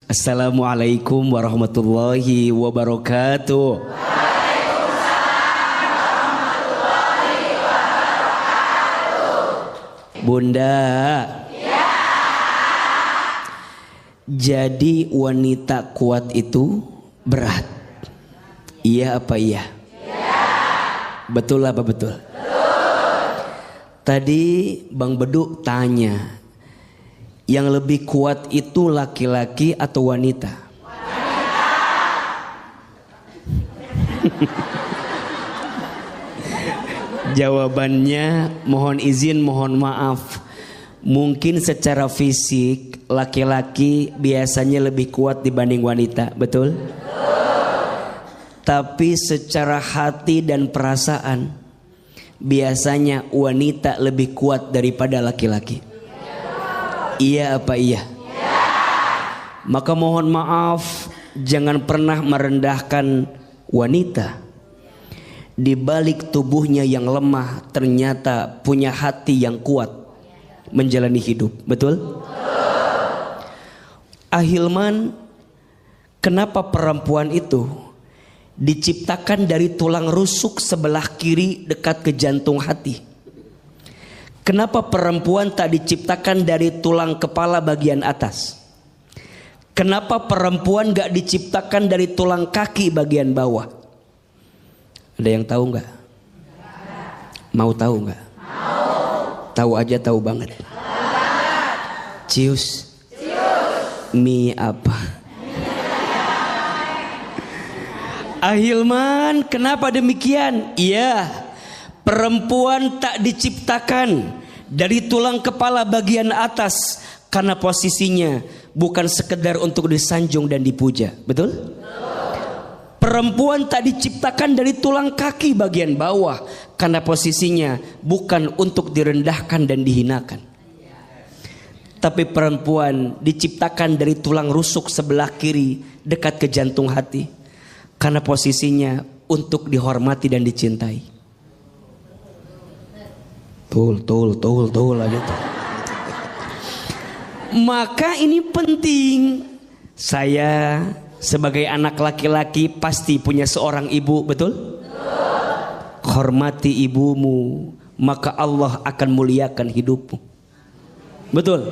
Assalamualaikum warahmatullahi wabarakatuh. Bunda. Ya. Jadi wanita kuat itu berat. Iya apa iya? Ya. Betul apa betul? Betul. Tadi Bang Bedu tanya, yang lebih kuat itu laki-laki atau wanita? Wanita. Jawabannya mohon izin, mohon maaf. Mungkin secara fisik laki-laki biasanya lebih kuat dibanding wanita, betul? Tapi secara hati dan perasaan biasanya wanita lebih kuat daripada laki-laki. Iya apa iya? Ya. Maka mohon maaf, jangan pernah merendahkan wanita. Di balik tubuhnya yang lemah ternyata punya hati yang kuat menjalani hidup. Betul? Ahilman, kenapa perempuan itu diciptakan dari tulang rusuk sebelah kiri dekat ke jantung hati? Kenapa perempuan tak diciptakan dari tulang kepala bagian atas? Kenapa perempuan gak diciptakan dari tulang kaki bagian bawah? Ada yang tahu nggak? Mau tahu nggak? Tahu aja tahu banget. Cius. Mie apa? Ahilman, kenapa demikian? Iya, perempuan tak diciptakan dari tulang kepala bagian atas karena posisinya bukan sekedar untuk disanjung dan dipuja. Betul? Perempuan tak diciptakan dari tulang kaki bagian bawah karena posisinya bukan untuk direndahkan dan dihinakan. Tapi perempuan diciptakan dari tulang rusuk sebelah kiri dekat ke jantung hati karena posisinya untuk dihormati dan dicintai. Tul aja tuh. Maka ini penting. Saya sebagai anak laki-laki pasti punya seorang ibu, betul? Hormati ibumu, maka Allah akan muliakan hidupmu. Betul?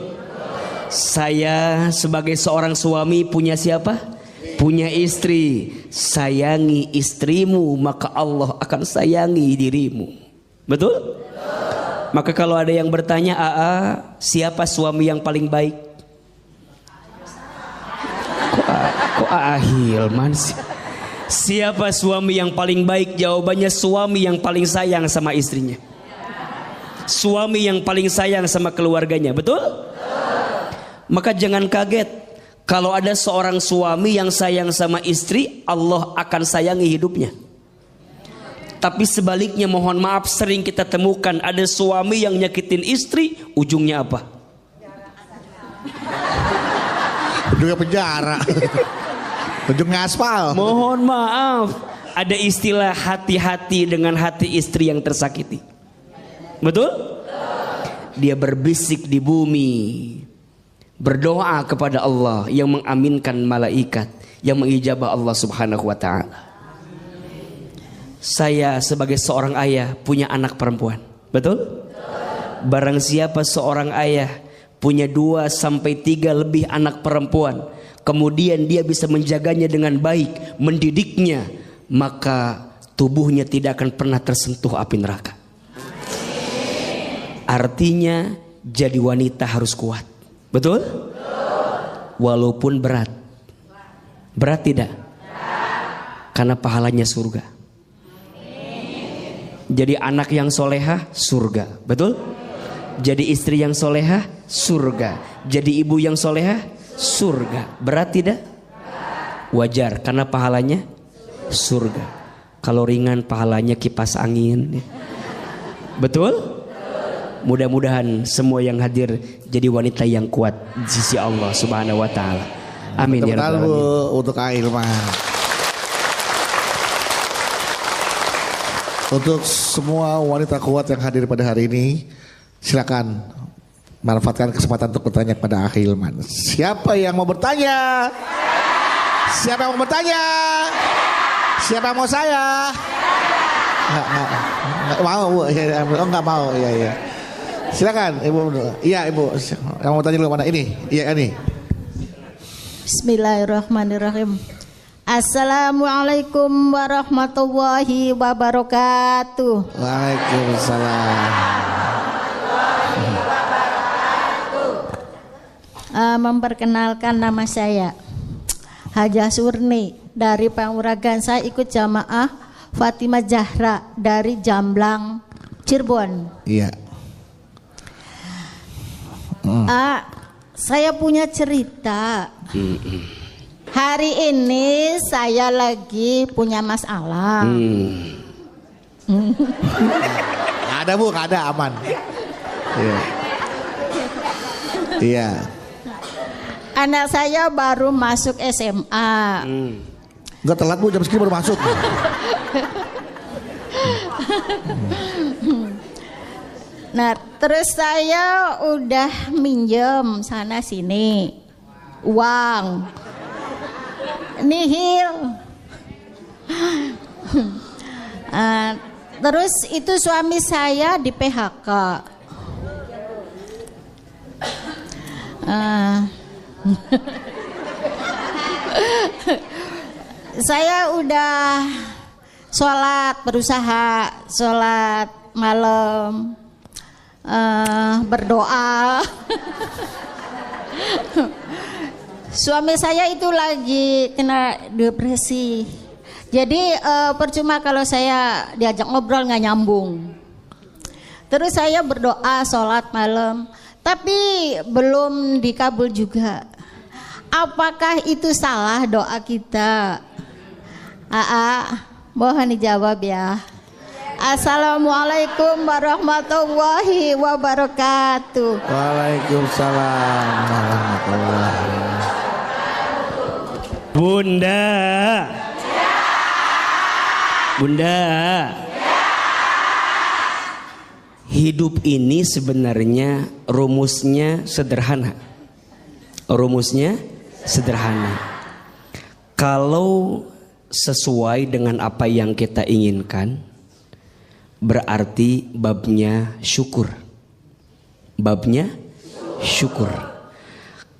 Saya sebagai seorang suami punya siapa? Punya istri. Sayangi istrimu, maka Allah akan sayangi dirimu. Betul? Maka kalau ada yang bertanya, siapa suami yang paling baik? Kok Ahilman sih? Siapa suami yang paling baik? Jawabannya suami yang paling sayang sama istrinya. Suami yang paling sayang sama keluarganya. Betul? Maka jangan kaget kalau ada seorang suami yang sayang sama istri, Allah akan sayangi hidupnya. Tapi sebaliknya, mohon maaf, sering kita temukan ada suami yang nyakitin istri, ujungnya apa? Ujungnya penjara. Ujungnya aspal. Mohon maaf, ada istilah hati-hati dengan hati istri yang tersakiti. Betul? Dia berbisik di bumi, berdoa kepada Allah yang mengaminkan malaikat, yang mengijabah Allah Subhanahu wa ta'ala. Saya sebagai seorang ayah punya anak perempuan. Betul? Barang siapa seorang ayah punya 2 sampai 3 lebih anak perempuan, kemudian dia bisa menjaganya dengan baik, mendidiknya, maka tubuhnya tidak akan pernah tersentuh api neraka. Artinya jadi wanita harus kuat. Betul? Walaupun berat. Berat tidak? Karena pahalanya surga. Jadi anak yang solehah, surga. Betul? Jadi istri yang solehah, surga. Jadi ibu yang solehah, surga. Berat tidak? Wajar, karena pahalanya surga. Kalau ringan pahalanya kipas angin. Betul? Mudah-mudahan semua yang hadir jadi wanita yang kuat di sisi Allah Subhanahu wa ta'ala. Amin ya rabbal alamin. Untuk Ahilman. Untuk semua wanita kuat yang hadir pada hari ini, silakan manfaatkan kesempatan untuk bertanya kepada Akhi Hilman. Siapa yang mau bertanya? Siapa yang mau bertanya? Siapa yang mau saya? Nggak mau Bu. Oh nggak mau. Iya. Silakan Ibu. Iya Ibu. Yang mau tanya dulu mana ini? Iya ini. Bismillahirrahmanirrahim. Assalamualaikum warahmatullahi wabarakatuh. Waalaikumsalam. Memperkenalkan nama saya Hajah Surni dari Panguragan. Saya ikut jamaah Fatimah Zahra dari Jamblang, Cirebon. Iya. Saya punya cerita. Hari ini saya lagi punya masalah. Nggak ada Bu, nggak ada, aman. Iya. Anak saya baru masuk SMA. Enggak telat Bu, jam segini baru masuk. Nah, terus saya udah minjem sana sini uang nihil. Terus itu suami saya di PHK. Saya udah berusaha sholat malam, berdoa. Suami saya itu lagi kena depresi. Jadi percuma kalau saya diajak ngobrol nggak nyambung. Terus saya berdoa sholat malam, tapi belum dikabul juga. Apakah itu salah doa kita? Mohon dijawab ya. Assalamualaikum warahmatullahi wabarakatuh. Waalaikumsalam warahmatullahi wabarakatuh. Bunda, hidup ini sebenarnya rumusnya sederhana. Kalau sesuai dengan apa yang kita inginkan, berarti babnya syukur.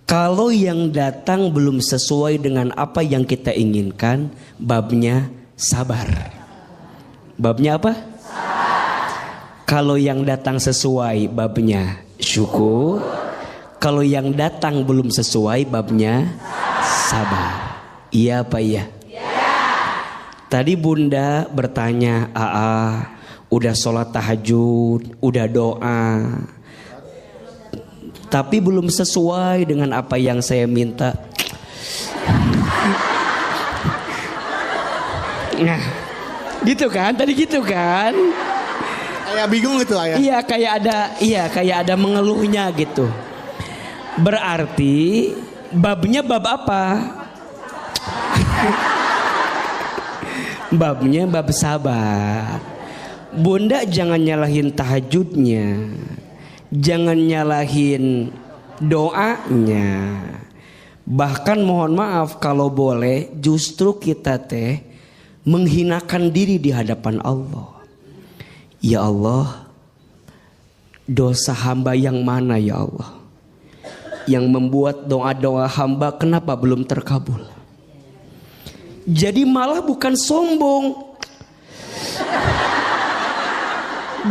Kalau yang datang belum sesuai dengan apa yang kita inginkan, babnya sabar. Babnya apa? Kalau yang datang sesuai, babnya syukur. Kalau yang datang belum sesuai, babnya sabar. Iya apa iya? Tadi Bunda bertanya, udah sholat tahajud, udah doa, tapi belum sesuai dengan apa yang saya minta. Nah, gitu kan? Tadi gitu kan? Kayak bingung gitu Ayah. Iya, kayak ada mengeluhnya gitu. Berarti babnya bab apa? Babnya bab sabar. Bunda jangan nyalahin tahajudnya, jangan nyalahin doanya. Bahkan mohon maaf kalau boleh, justru kita menghinakan diri di hadapan Allah. Ya Allah, dosa hamba yang mana ya Allah, yang membuat doa-doa hamba kenapa belum terkabul? Jadi malah bukan sombong.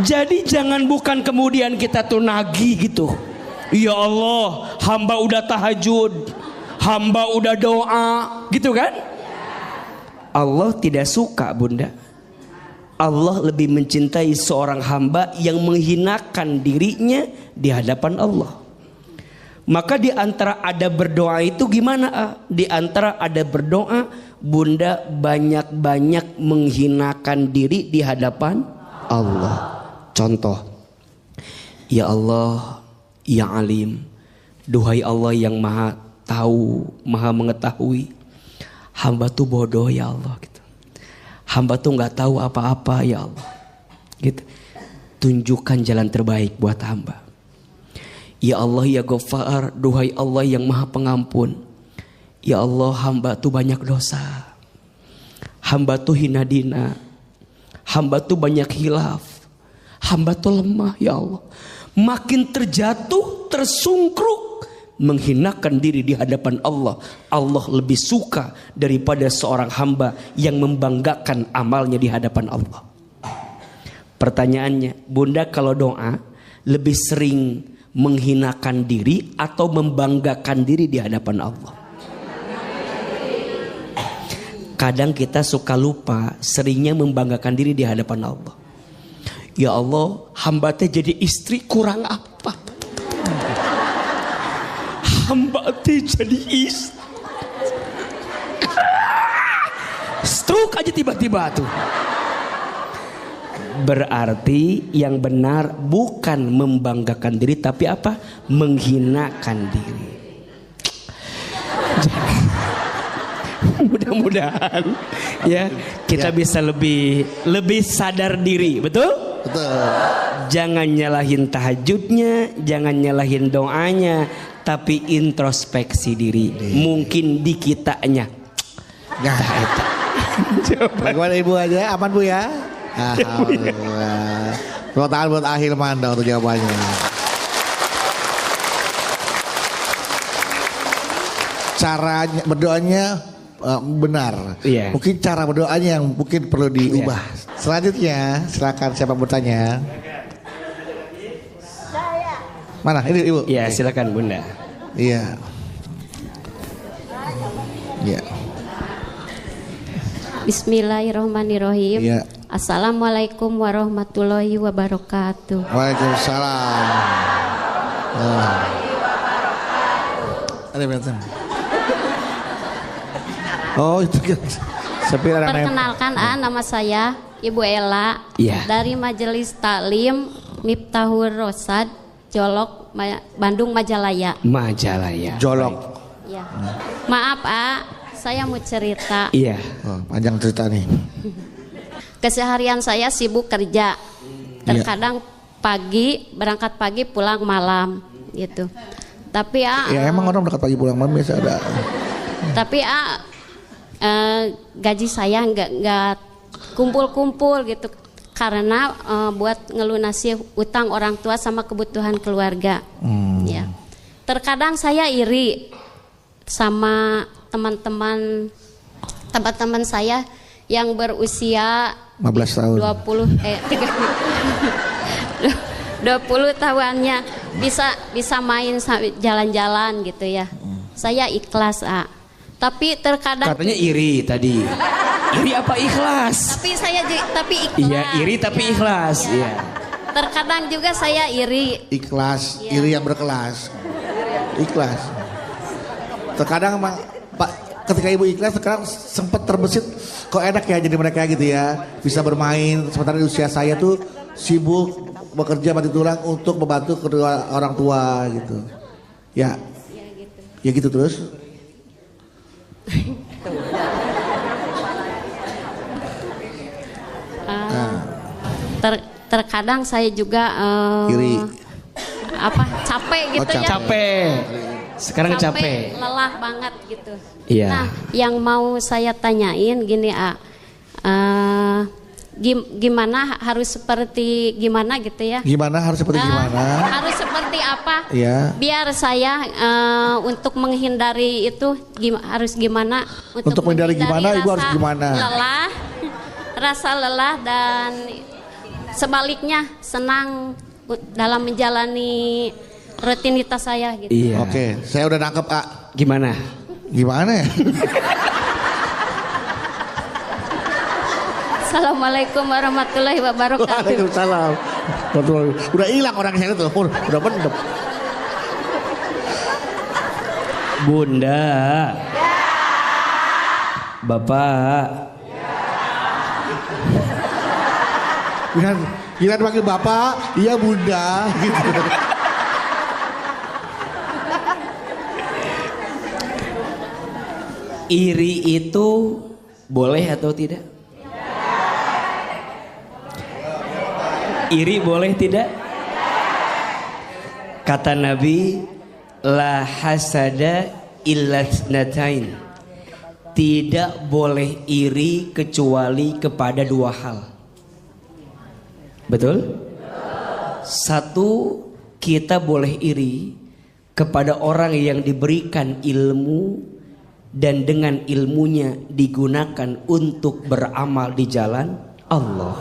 Jadi bukan kemudian kita tuh nagih gitu. Ya Allah, hamba udah tahajud, hamba udah doa, gitu kan? Allah tidak suka Bunda. Allah lebih mencintai seorang hamba yang menghinakan dirinya di hadapan Allah. Maka di antara ada berdoa itu gimana? Di antara ada berdoa, Bunda banyak-banyak menghinakan diri di hadapan Allah. Contoh, ya Allah, ya Alim, duhai Allah yang maha tahu, maha mengetahui, hamba tuh bodoh ya Allah gitu. Hamba tuh nggak tahu apa-apa ya Allah gitu. Tunjukkan jalan terbaik buat hamba. Ya Allah ya Ghaffar, duhai Allah yang maha pengampun. Ya Allah, hamba tuh banyak dosa. Hamba tuh hina dina. Hamba tuh banyak hilaf. Hamba tuh lemah ya Allah. Makin terjatuh, tersungkruk, menghinakan diri di hadapan Allah. Allah lebih suka daripada seorang hamba yang membanggakan amalnya di hadapan Allah. Pertanyaannya, Bunda kalau doa lebih sering menghinakan diri atau membanggakan diri di hadapan Allah? Kadang kita suka lupa, seringnya membanggakan diri di hadapan Allah. Ya Allah, hamba teh jadi istri kurang apa? Hamba teh jadi istri. Stroke aja tiba-tiba tuh. Berarti yang benar bukan membanggakan diri, tapi apa? Menghinakan diri. Mudah-mudahan ya kita bisa lebih sadar diri, betul? Betul. Jangan nyalahin tahajudnya, jangan nyalahin doanya, tapi introspeksi diri. Mungkin di kitanya. Nah, bagaimana Ibu aja? Aman Bu ya? Alhamdulillah. Tepuk tangan buat Ahilman dong untuk jawabannya. Caranya berdoanya benar. Iya. Mungkin cara berdoanya yang mungkin perlu diubah. Iya. Selanjutnya silakan siapa bertanya. Mana ini Ibu? Ya silakan Bunda. Iya. Iya. Bismillahirrahmanirrahim. Iya. Assalamualaikum warahmatullahi wabarakatuh. Waalaikumsalam. Ada betul. Oh itu kan. Perkenalkan nama saya Ibu Ella Iya. dari Majelis Taklim Miftahul Rosad Jolok Bandung Majalaya. Majalaya. Jolok. Ya. Maaf saya mau cerita. Iya. Oh, panjang cerita nih. Keseharian saya sibuk kerja. Terkadang pagi berangkat pagi pulang malam gitu. Tapi ya emang orang berangkat pagi pulang malam biasa ada. Tapi gaji saya nggak kumpul-kumpul gitu karena buat ngelunasi utang orang tua sama kebutuhan keluarga. Ya. Terkadang saya iri sama teman-teman saya yang berusia 15 tahun. 20 tahuannya bisa main jalan-jalan gitu ya. Saya ikhlas tapi terkadang Katanya iri tadi. Iri apa ikhlas? tapi ikhlas. Iya, iri tapi ikhlas. Iya. Terkadang juga saya iri. Ikhlas, Iya. iri yang berkelas. Ikhlas. Terkadang emang Pak, ketika Ibu ikhlas sekarang sempat terbesit kok enak ya jadi mereka gitu ya. Bisa bermain sementara di usia saya tuh sibuk bekerja mati tulang untuk membantu kedua orang tua gitu. Ya. Ya gitu terus. Terkadang saya juga Iri. capek gitu ya. Capek. Sekarang capek. Lelah banget gitu. Iya. Nah, yang mau saya tanyain gini gimana harus seperti gimana gitu ya? Gimana harus seperti gimana? Harus seperti apa? Iya. Biar saya untuk menghindari itu harus gimana? Untuk menghindari gimana, Ibu harus gimana? Rasa lelah dan sebaliknya senang dalam menjalani rutinitas saya gitu. Iya. Oke, saya udah nangkep Gimana? Gimana ya? Assalamualaikum warahmatullahi wabarakatuh. Waalaikumsalam. Udah hilang orang saya tuh, udah mendem. Bunda. Bapak. Gila panggil bapak, iya bunda gitu. Iri itu boleh atau tidak? Iri boleh tidak? Kata Nabi, la hasada illa tsnatain. Tidak boleh iri kecuali kepada dua hal. Betul? Satu, kita boleh iri kepada orang yang diberikan ilmu dan dengan ilmunya digunakan untuk beramal di jalan Allah.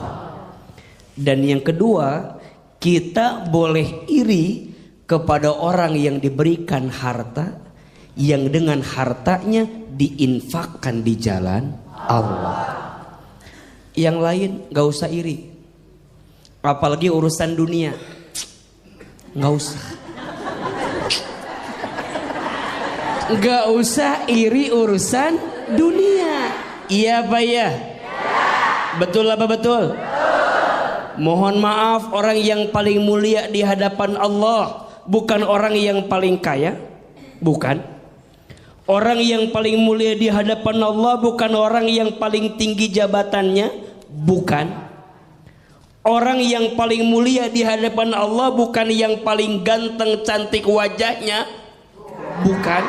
Dan yang kedua, kita boleh iri kepada orang yang diberikan harta yang dengan hartanya diinfakkan di jalan Allah. Yang lain gak usah iri, apalagi urusan dunia, gak usah. Gak usah iri urusan dunia. Iya apa ya? Betul apa betul? Mohon maaf, orang yang paling mulia di hadapan Allah bukan orang yang paling kaya, bukan. Orang yang paling mulia di hadapan Allah bukan orang yang paling tinggi jabatannya, bukan. Orang yang paling mulia di hadapan Allah bukan yang paling ganteng cantik wajahnya, bukan.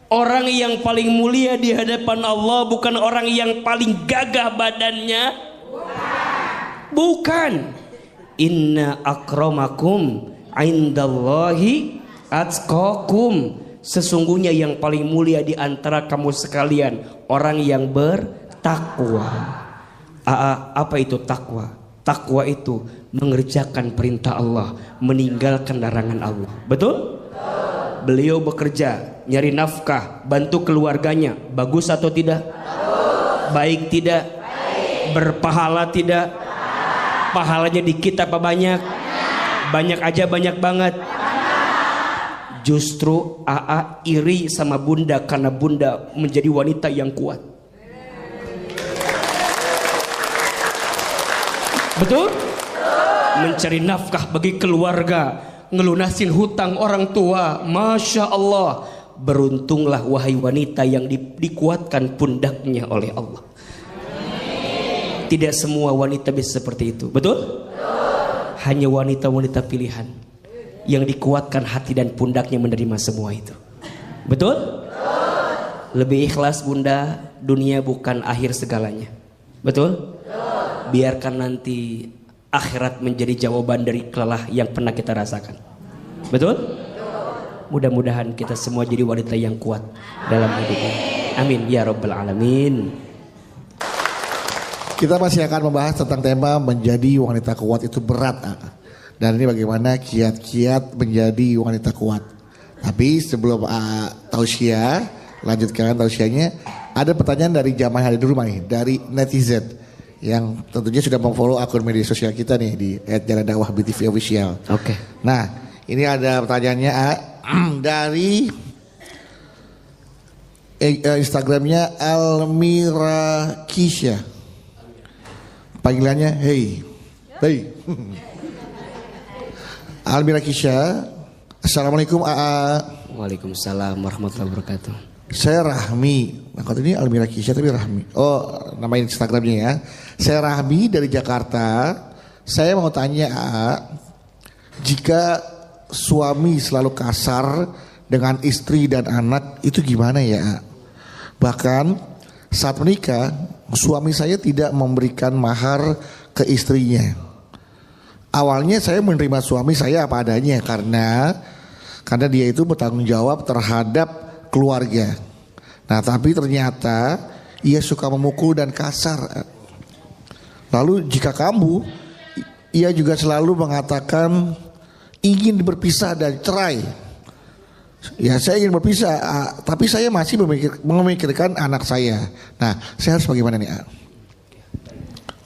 Orang yang paling mulia di hadapan Allah bukan orang yang paling gagah badannya, bukan. Inna akramakum indallahi atqakum. Sesungguhnya yang paling mulia di antara kamu sekalian orang yang bertakwa. Apa itu takwa? Takwa itu mengerjakan perintah Allah, meninggalkan larangan Allah. Betul? Beliau bekerja, nyari nafkah, bantu keluarganya. Bagus atau tidak? Baik tidak? Berpahala tidak? Pahalanya dikit apa banyak? Banyak aja, banyak banget. Justru AA iri sama bunda karena bunda menjadi wanita yang kuat. Betul? Mencari nafkah bagi keluarga, ngelunasin hutang orang tua. Masya Allah. Beruntunglah wahai wanita yang dikuatkan pundaknya oleh Allah. Tidak semua wanita bisa seperti itu. Betul? Hanya wanita-wanita pilihan yang dikuatkan hati dan pundaknya menerima semua itu. Betul? Lebih ikhlas bunda, dunia bukan akhir segalanya. Betul? Biarkan nanti akhirat menjadi jawaban dari kelelah yang pernah kita rasakan. Betul? Mudah-mudahan kita semua jadi wanita yang kuat dalam hidup ini. Amin ya rabbal alamin. Kita masih akan membahas tentang tema menjadi wanita kuat itu berat. Dan ini bagaimana kiat-kiat menjadi wanita kuat. Tapi sebelum tausiah, lanjutkan tausiahnya, ada pertanyaan dari jamaah yang ada di rumah nih, dari netizen yang tentunya sudah memfollow akun media sosial kita nih di @jalandakwah_BTV official. Oke. Nah, ini ada pertanyaannya dari Instagramnya Almira Kisha. Panggilannya hey. Almira Kisha, Assalamualaikum AA. Waalaikumsalam warahmatullahi wabarakatuh. Saya Rahmi. Nah, kalau ini Almira Kisha tapi Rahmi. Oh, nama Instagramnya ya. Saya Rahmi dari Jakarta. Saya mau tanya AA, jika suami selalu kasar dengan istri dan anak itu gimana ya AA? Bahkan saat menikah suami saya tidak memberikan mahar ke istrinya. Awalnya saya menerima suami saya apa adanya karena dia itu bertanggung jawab terhadap keluarga. Nah, tapi ternyata ia suka memukul dan kasar. Lalu jika ia juga selalu mengatakan ingin berpisah dan cerai. Ya, saya ingin berpisah, tapi saya masih memikirkan anak saya. Nah, saya harus bagaimana nih,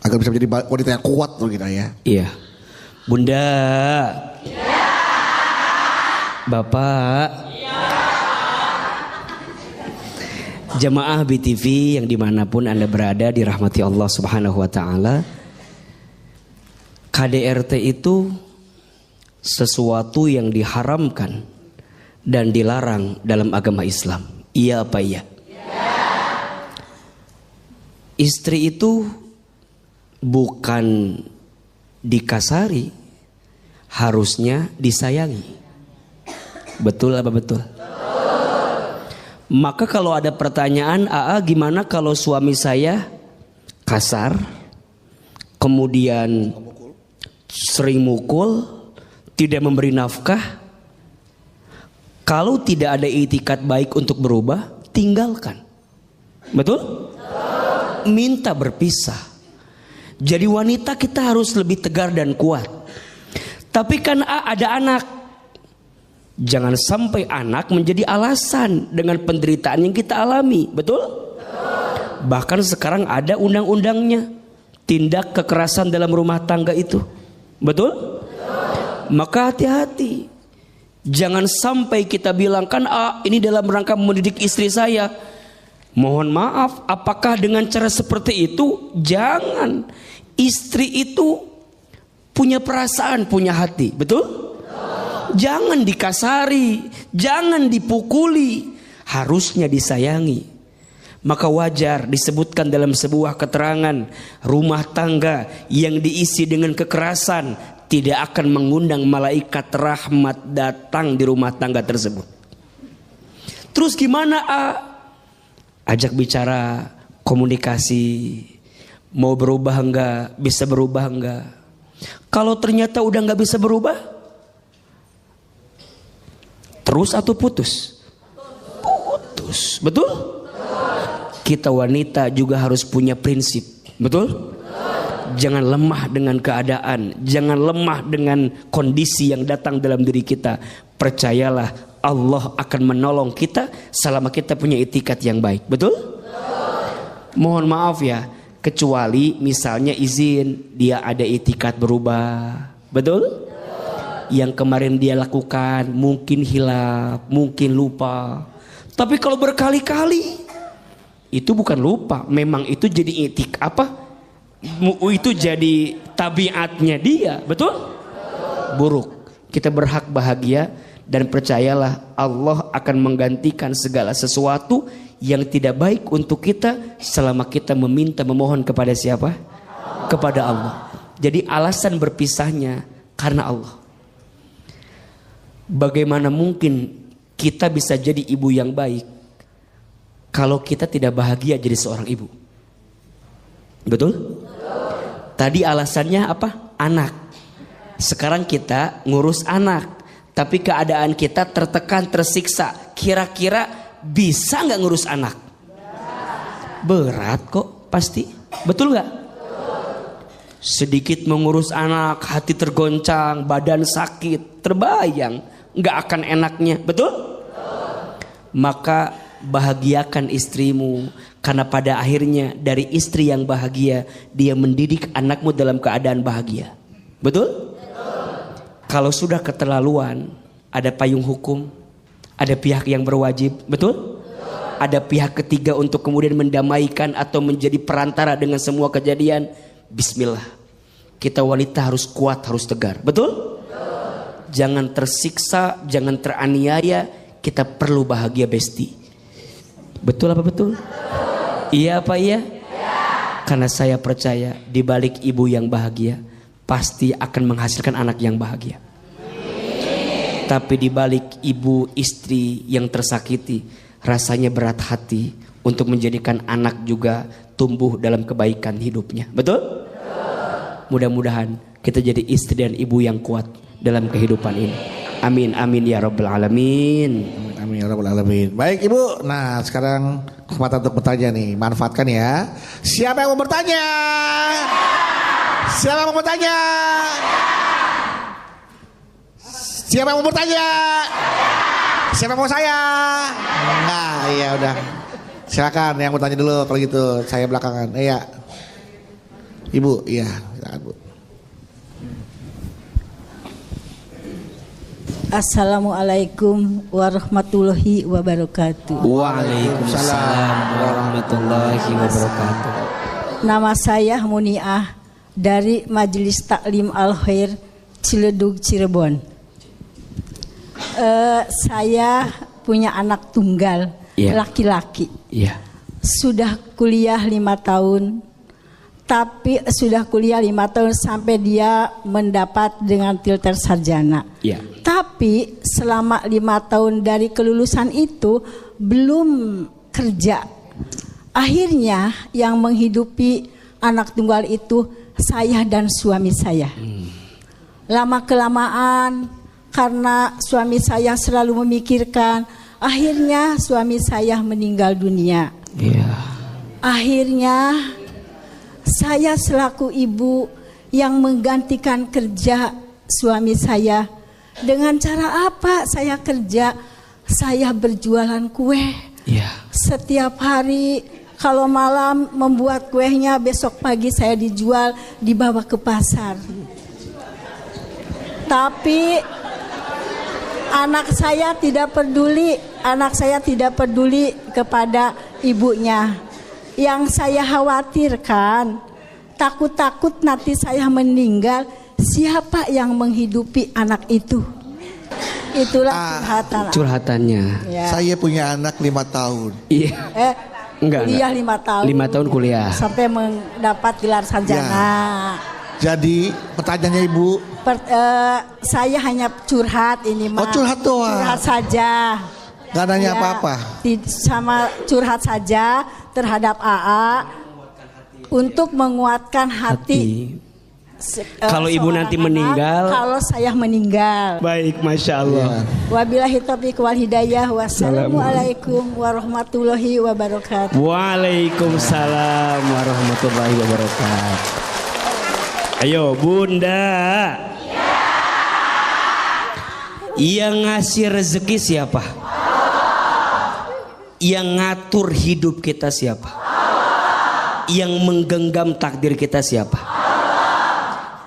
agar bisa menjadi wanita yang kuat tuh gitu ya. Iya. Bunda. Ya. Bapak. Ya. Jamaah BTV yang dimanapun Anda berada dirahmati Allah Subhanahu wa ta'ala. KDRT itu sesuatu yang diharamkan dan dilarang dalam agama Islam. Iya apa iya? Ya. Istri itu bukan dikasari, harusnya disayangi. Betul apa betul? Maka kalau ada pertanyaan, gimana kalau suami saya kasar, kemudian sering mukul, tidak memberi nafkah? Kalau tidak ada itikat baik untuk berubah, tinggalkan. Betul? Minta berpisah. Jadi wanita kita harus lebih tegar dan kuat. Tapi kan ada anak. Jangan sampai anak menjadi alasan dengan penderitaan yang kita alami. Betul? Bahkan sekarang ada undang-undangnya. Tindak kekerasan dalam rumah tangga itu. Betul? Maka hati-hati. Jangan sampai kita bilang kan ini dalam rangka mendidik istri saya. Mohon maaf, apakah dengan cara seperti itu? Jangan. Istri itu punya perasaan, punya hati. Betul? Jangan dikasari, jangan dipukuli, harusnya disayangi. Maka wajar disebutkan dalam sebuah keterangan, rumah tangga yang diisi dengan kekerasan tidak akan mengundang malaikat rahmat datang di rumah tangga tersebut. Terus gimana? Ajak bicara, komunikasi, mau berubah enggak, bisa berubah enggak. Kalau ternyata udah enggak bisa berubah, terus atau putus? Putus, betul? Kita wanita juga harus punya prinsip, betul? Jangan lemah dengan keadaan, jangan lemah dengan kondisi yang datang dalam diri kita. Percayalah, Allah akan menolong kita selama kita punya itikat yang baik, betul? Mohon maaf ya, kecuali misalnya izin dia ada itikat berubah, betul? Yang kemarin dia lakukan mungkin hilaf, mungkin lupa. Tapi kalau berkali-kali, itu bukan lupa, memang itu jadi itu jadi tabiatnya dia, betul? Buruk. Kita berhak bahagia dan percayalah Allah akan menggantikan segala sesuatu yang tidak baik untuk kita selama kita meminta memohon kepada siapa? Kepada Allah. Jadi alasan berpisahnya karena Allah. Bagaimana mungkin kita bisa jadi ibu yang baik kalau kita tidak bahagia jadi seorang ibu? Betul? Tadi alasannya apa? Anak. Sekarang kita ngurus anak, tapi keadaan kita tertekan, tersiksa. Kira-kira bisa nggak ngurus anak? Berat kok, pasti. Betul nggak? Sedikit mengurus anak, hati tergoncang, badan sakit, terbayang nggak akan enaknya, betul? Maka bahagiakan istrimu, karena pada akhirnya dari istri yang bahagia dia mendidik anakmu dalam keadaan bahagia, betul? Kalau sudah keterlaluan, ada payung hukum, ada pihak yang berwajib, betul? Ada pihak ketiga untuk kemudian mendamaikan atau menjadi perantara dengan semua kejadian. Bismillah, kita wanita harus kuat, harus tegar, betul? Jangan tersiksa, jangan teraniaya. Kita perlu bahagia, besti. Betul apa betul? Iya apa iya? Karena saya percaya di balik ibu yang bahagia pasti akan menghasilkan anak yang bahagia. Tapi di balik ibu istri yang tersakiti, rasanya berat hati untuk menjadikan anak juga tumbuh dalam kebaikan hidupnya. Betul? Mudah-mudahan kita jadi istri dan ibu yang kuat dalam kehidupan ini. Amin amin ya rabbal alamin. Amin ya rabbal alamin. Baik Ibu, nah sekarang kesempatan untuk bertanya nih, manfaatkan ya. Siapa yang mau bertanya? Siapa yang mau bertanya? Siapa yang mau bertanya? Siapa yang mau saya? Nah, iya udah. Silakan yang bertanya dulu kalau gitu. Saya belakangan. Iya. Ibu, iya, silakan Bu. Assalamualaikum warahmatullahi wabarakatuh. Waalaikumsalam warahmatullahi wabarakatuh. Nama saya Muniah dari Majelis Taklim Al-Khair Ciledug Cirebon. Saya punya anak tunggal, laki-laki. Iya. Sudah kuliah 5 tahun. tapi sudah kuliah 5 tahun sampai dia mendapat dengan tilter sarjana. Ya. Tapi selama 5 tahun dari kelulusan itu belum kerja. Akhirnya yang menghidupi anak tunggal itu saya dan suami saya. Lama kelamaan karena suami saya selalu memikirkan, akhirnya suami saya meninggal dunia. Iya. Akhirnya saya selaku ibu yang menggantikan kerja suami saya. Dengan cara apa saya kerja? Saya berjualan kue. Iya. Setiap hari kalau malam membuat kuenya, besok pagi saya dijual, dibawa ke pasar. Tapi anak saya tidak peduli kepada ibunya. Yang saya khawatirkan, takut-takut nanti saya meninggal, siapa yang menghidupi anak itu? Itulah Curhatannya. Ya. Saya punya anak 5 tahun. Iya. Enggak. Kuliah 5 tahun. 5 tahun kuliah. Sampai mendapat gelar sarjana. Jadi pertanyaannya Ibu, Saya hanya curhat ini, Mas. Oh, curhat doang. Curhat saja. Gak nanya Ya, apa-apa. Sama curhat saja terhadap AA untuk menguatkan hati. Kalau ibu seorang nanti anak, meninggal. kalau saya meninggal. Baik, Masya Allah. Wabillahi taufiq wal hidayah. Wassalamualaikum warahmatullahi wabarakatuh. Waalaikumsalam warahmatullahi wabarakatuh. Ayo Bunda. Yang ngasih rezeki siapa? Yang ngatur hidup kita siapa? Yang menggenggam takdir kita siapa?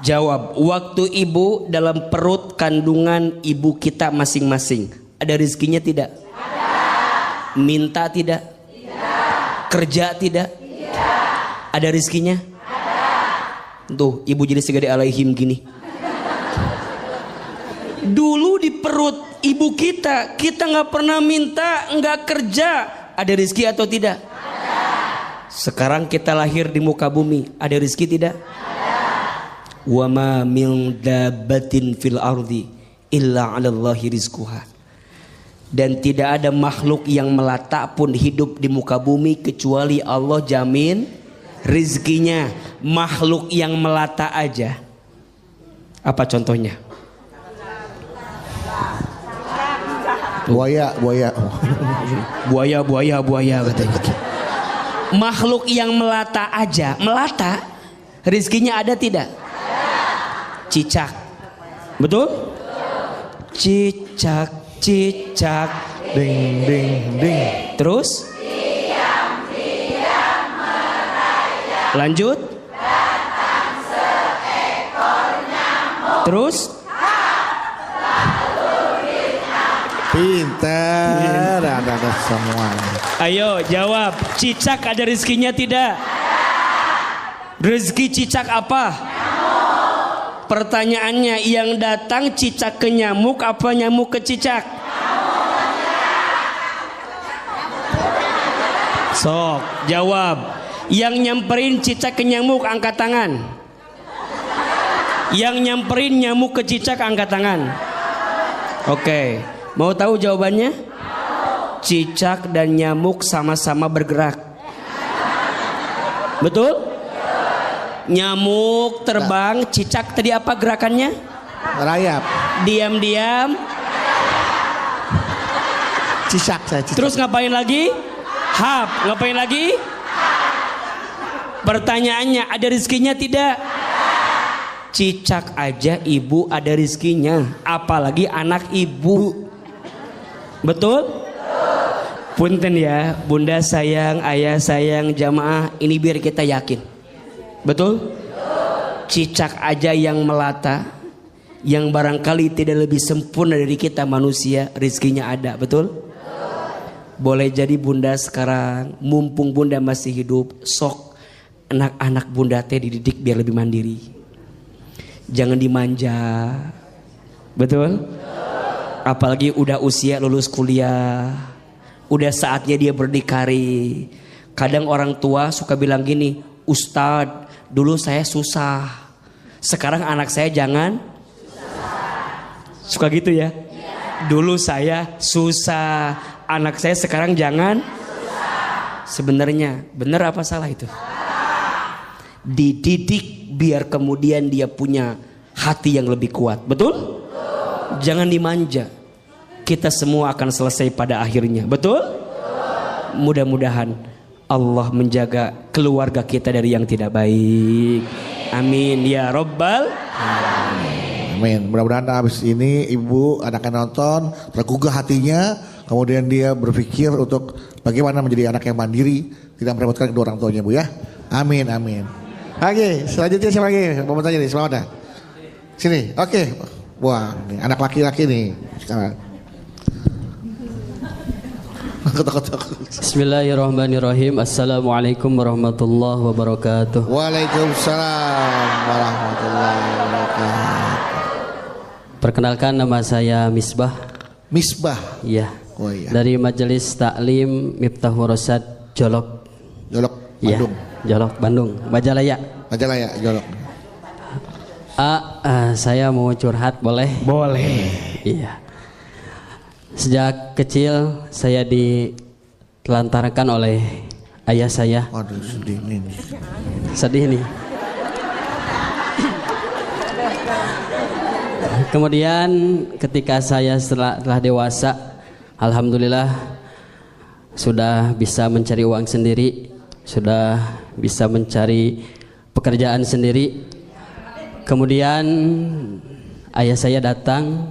Jawab, waktu ibu dalam perut kandungan ibu kita masing-masing, ada rezekinya tidak? Ada. Minta tidak? Tidak. Kerja tidak? Tidak. Ada rezekinya? Ada. Tuh, ibu jadi segede alaihim gini. Dulu di perut ibu kita nggak pernah minta, nggak kerja, ada rezeki atau tidak? Ada. Sekarang kita lahir di muka bumi, ada rezeki tidak? Wa ma min dabbatin fil ardi illa 'alallahi rizquha. Dan tidak ada makhluk yang melata pun hidup di muka bumi kecuali Allah jamin rizkinya. Makhluk yang melata aja. Apa contohnya? Buaya katanya. Makhluk yang melata aja, melata rizkinya ada tidak? Cicak, betul? Cicak, cicak, ding ding ding. Terus? Lanjut? Terus? Pintar, ada semua. Ayo jawab, cicak ada rezekinya tidak? Rezeki cicak apa? Pertanyaannya, yang datang cicak ke nyamuk apa nyamuk ke cicak? Sok, jawab. Yang nyamperin cicak ke nyamuk angkat tangan. Yang nyamperin nyamuk ke cicak angkat tangan. Oke, mau tahu jawabannya? Cicak dan nyamuk sama-sama bergerak. Betul? Nyamuk terbang, cicak tadi apa gerakannya? Rayap. Diam-diam. Cicak saya. Terus ngapain lagi? Hap. Ngapain lagi? Pertanyaannya, ada rezekinya tidak? Cicak aja ibu ada rezekinya, apalagi anak ibu. Betul? Punten ya, bunda sayang, ayah sayang, jamaah, ini biar kita yakin. Betul? Cicak aja yang melata, yang barangkali tidak lebih sempurna dari kita manusia, rezekinya ada, betul? Boleh jadi bunda sekarang, mumpung bunda masih hidup, sok anak-anak bunda teh dididik biar lebih mandiri. Jangan dimanja, betul? Apalagi udah usia lulus kuliah, udah saatnya dia berdikari. Kadang orang tua suka bilang gini, Ustadz, dulu saya susah, sekarang anak saya jangan suka gitu ya. Dulu saya susah, anak saya sekarang jangan susah. Sebenarnya benar apa salah itu? Dididik biar kemudian dia punya hati yang lebih kuat. Betul? Jangan dimanja. Kita semua akan selesai pada akhirnya. Betul? Mudah-mudahan Allah menjaga keluarga kita dari yang tidak baik. Amin ya Rabbal. Amin. Mudah-mudahan habis ini ibu anaknya nonton tergugah hatinya, kemudian dia berpikir untuk bagaimana menjadi anak yang mandiri, tidak merepotkan kedua orang tuanya, Bu ya. Amin, amin. Oke, selanjutnya siapa lagi? Mau tanya nih, siapa ada? Sini, oke. Wah, nih, anak laki-laki nih sekarang. Bismillahirrahmanirrahim. Assalamualaikum warahmatullahi wabarakatuh. Waalaikumsalam warahmatullahi wabarakatuh. Perkenalkan, nama saya Misbah. Misbah. Iya. Oh iya. Dari Majelis Taklim Miftahul Rosyad Jolok. Jolok, Iya. Bandung. Jolok, Bandung. Majalaya. Majalaya, Jolok. Saya mau curhat, boleh? Boleh. Iya. Sejak kecil saya ditelantarkan oleh ayah saya. Waduh, sedih nih. Sedih nih. Kemudian ketika saya telah dewasa, alhamdulillah sudah bisa mencari uang sendiri, sudah bisa mencari pekerjaan sendiri. Kemudian ayah saya datang,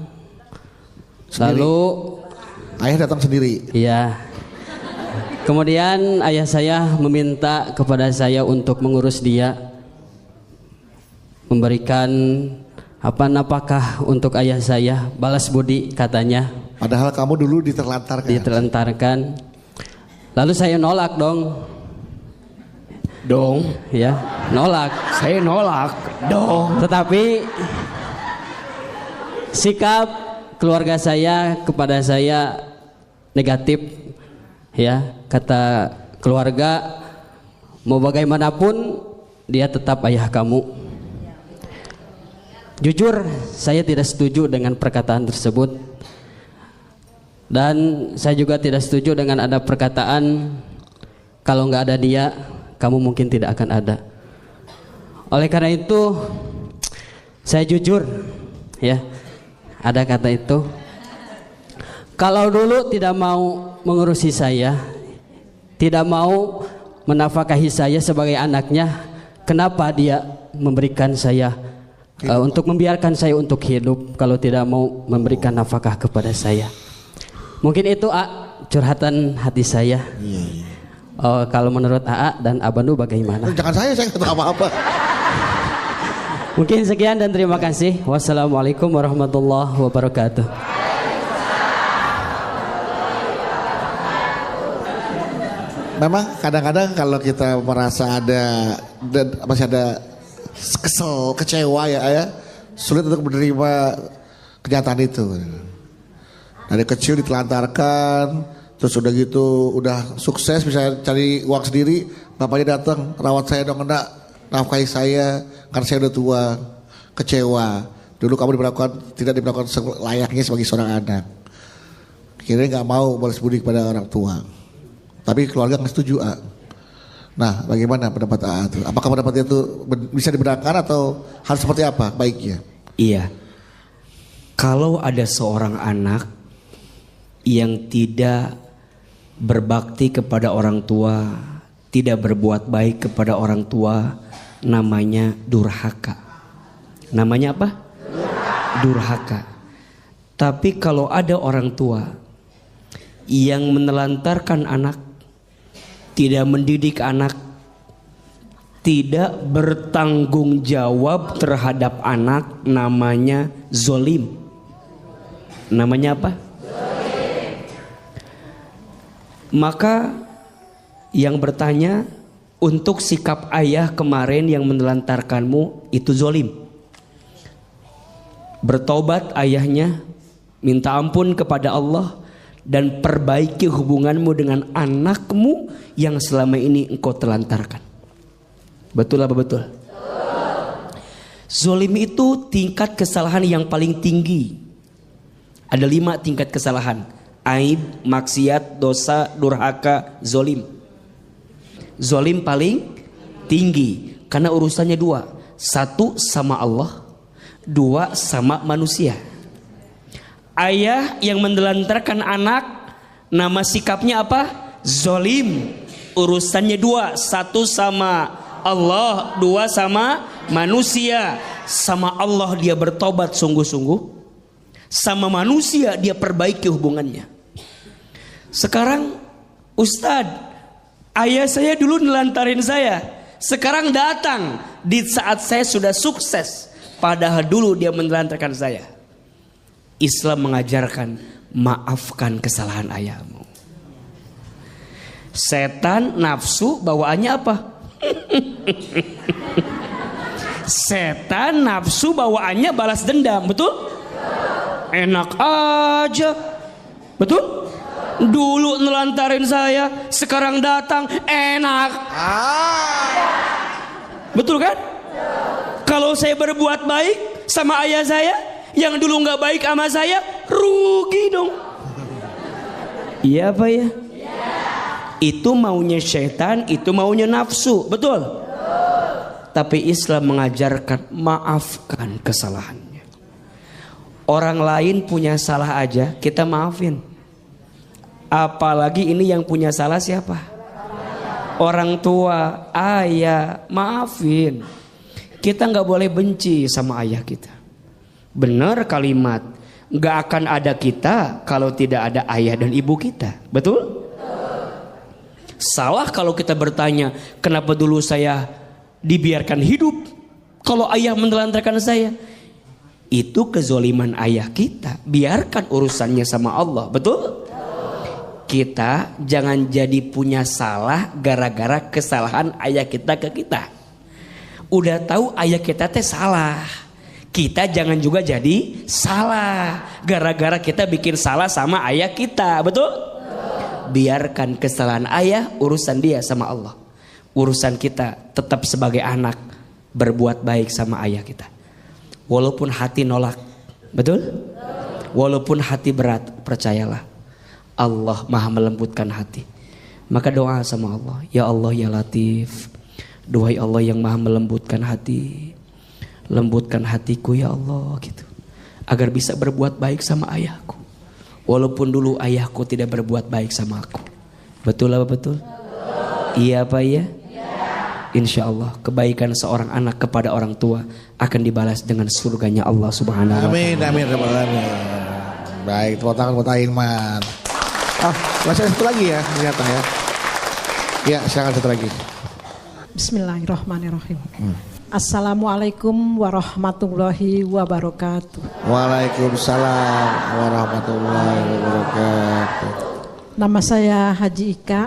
lalu ayah datang sendiri. iya. Kemudian ayah saya meminta kepada saya untuk mengurus dia, memberikan nafkah untuk ayah saya, balas budi katanya. Padahal kamu dulu ditelantarkan. Lalu saya nolak dong, ya, nolak. Saya nolak dong. Tetapi sikap keluarga saya kepada saya negatif, ya. Kata keluarga, mau bagaimanapun dia tetap ayah kamu. Jujur, saya tidak setuju dengan perkataan tersebut. Dan saya juga tidak setuju dengan ada perkataan, kalau nggak ada dia, kamu mungkin tidak akan ada. Oleh karena itu, saya jujur, ya, ada kata itu. Kalau dulu tidak mau mengurusi saya, tidak mau menafkahi saya sebagai anaknya, kenapa dia memberikan saya untuk membiarkan saya untuk hidup kalau tidak mau memberikan nafkah kepada saya? Mungkin itu curhatan hati saya. Kalau menurut AA dan Abanu bagaimana? Jangan saya nggak tahu apa-apa. Mungkin sekian dan terima kasih. Wassalamualaikum warahmatullahi wabarakatuh. Memang kadang-kadang kalau kita merasa masih ada kesel, kecewa ya, sulit untuk menerima kenyataan itu. Dari kecil ditelantarkan, terus udah gitu, udah sukses bisa cari uang sendiri, bapaknya datang, rawat saya dong, nafkahi saya, karena saya udah tua, kecewa. Dulu kamu tidak diperlakukan layaknya sebagai seorang anak. Akhirnya nggak mau balas budi kepada orang tua. Tapi keluarga nggak setuju, Nah, bagaimana pendapat AA itu? Apakah pendapatnya itu bisa dibenarkan atau harus seperti apa baiknya? Iya. Kalau ada seorang anak yang tidak berbakti kepada orang tua, tidak berbuat baik kepada orang tua, namanya durhaka. Namanya apa? Durhaka. Tapi kalau ada orang tua yang menelantarkan anak, tidak mendidik anak, tidak bertanggung jawab terhadap anak, namanya zolim. Namanya apa? Zolim. Maka yang bertanya, untuk sikap ayah kemarin yang menelantarkanmu itu zolim. Bertobat ayahnya, minta ampun kepada Allah, dan perbaiki hubunganmu dengan anakmu yang selama ini engkau telantarkan. Betul apa betul? Zolim itu tingkat kesalahan yang paling tinggi. Ada 5 tingkat kesalahan. Aib, maksiat, dosa, durhaka, zolim. Zolim paling tinggi karena urusannya 2. 1 sama Allah, 2 sama manusia. Ayah yang menelantarkan anak, nama sikapnya apa? Zolim. Urusannya 2. 1 sama Allah, 2 sama manusia. Sama Allah dia bertobat sungguh-sungguh, sama manusia dia perbaiki hubungannya. Sekarang Ustadz, ayah saya dulu nelantarin saya, sekarang datang di saat saya sudah sukses, padahal dulu dia menelantarkan saya. Islam mengajarkan maafkan kesalahan ayahmu. Setan nafsu bawaannya apa? Setan nafsu bawaannya balas dendam, betul? Enak aja, betul? Dulu nelantarin saya, sekarang datang enak. Betul kan? Kalau saya berbuat baik sama ayah saya, yang dulu nggak baik sama saya, rugi dong. Iya apa ya? Itu maunya syaitan, itu maunya nafsu, betul? Tapi Islam mengajarkan maafkan kesalahannya. Orang lain punya salah aja kita maafin. Apalagi ini yang punya salah siapa? Orang tua, ayah, maafin. Kita nggak boleh benci sama ayah kita. Benar kalimat, nggak akan ada kita kalau tidak ada ayah dan ibu kita, betul? Salah kalau kita bertanya, kenapa dulu saya dibiarkan hidup kalau ayah menelantarkan saya? Itu kezoliman ayah kita. Biarkan urusannya sama Allah, betul? Kita jangan jadi punya salah gara-gara kesalahan ayah kita ke kita. Udah tahu ayah kita teh salah, kita jangan juga jadi salah gara-gara kita bikin salah sama ayah kita, betul? Biarkan kesalahan ayah, urusan dia sama Allah. Urusan kita tetap sebagai anak berbuat baik sama ayah kita. Walaupun hati nolak, betul? Walaupun hati berat, percayalah Allah maha melembutkan hati. Maka doa sama Allah, ya Allah ya Latif, duhai Allah yang maha melembutkan hati, lembutkan hatiku ya Allah gitu, agar bisa berbuat baik sama ayahku. Walaupun dulu ayahku tidak berbuat baik sama aku. Betul apa betul? Iya apa iya? Insya Allah kebaikan seorang anak kepada orang tua akan dibalas dengan surganya Allah Subhanahu wa ta'ala. Amin, amin, amin. Baik, tepuk tangan buat Aiman. Masih satu lagi ya ternyata ya. Ya, silakan satu lagi. Bismillahirrahmanirrahim. Assalamualaikum warahmatullahi wabarakatuh. Waalaikumsalam warahmatullahi wabarakatuh. Nama saya Haji Ika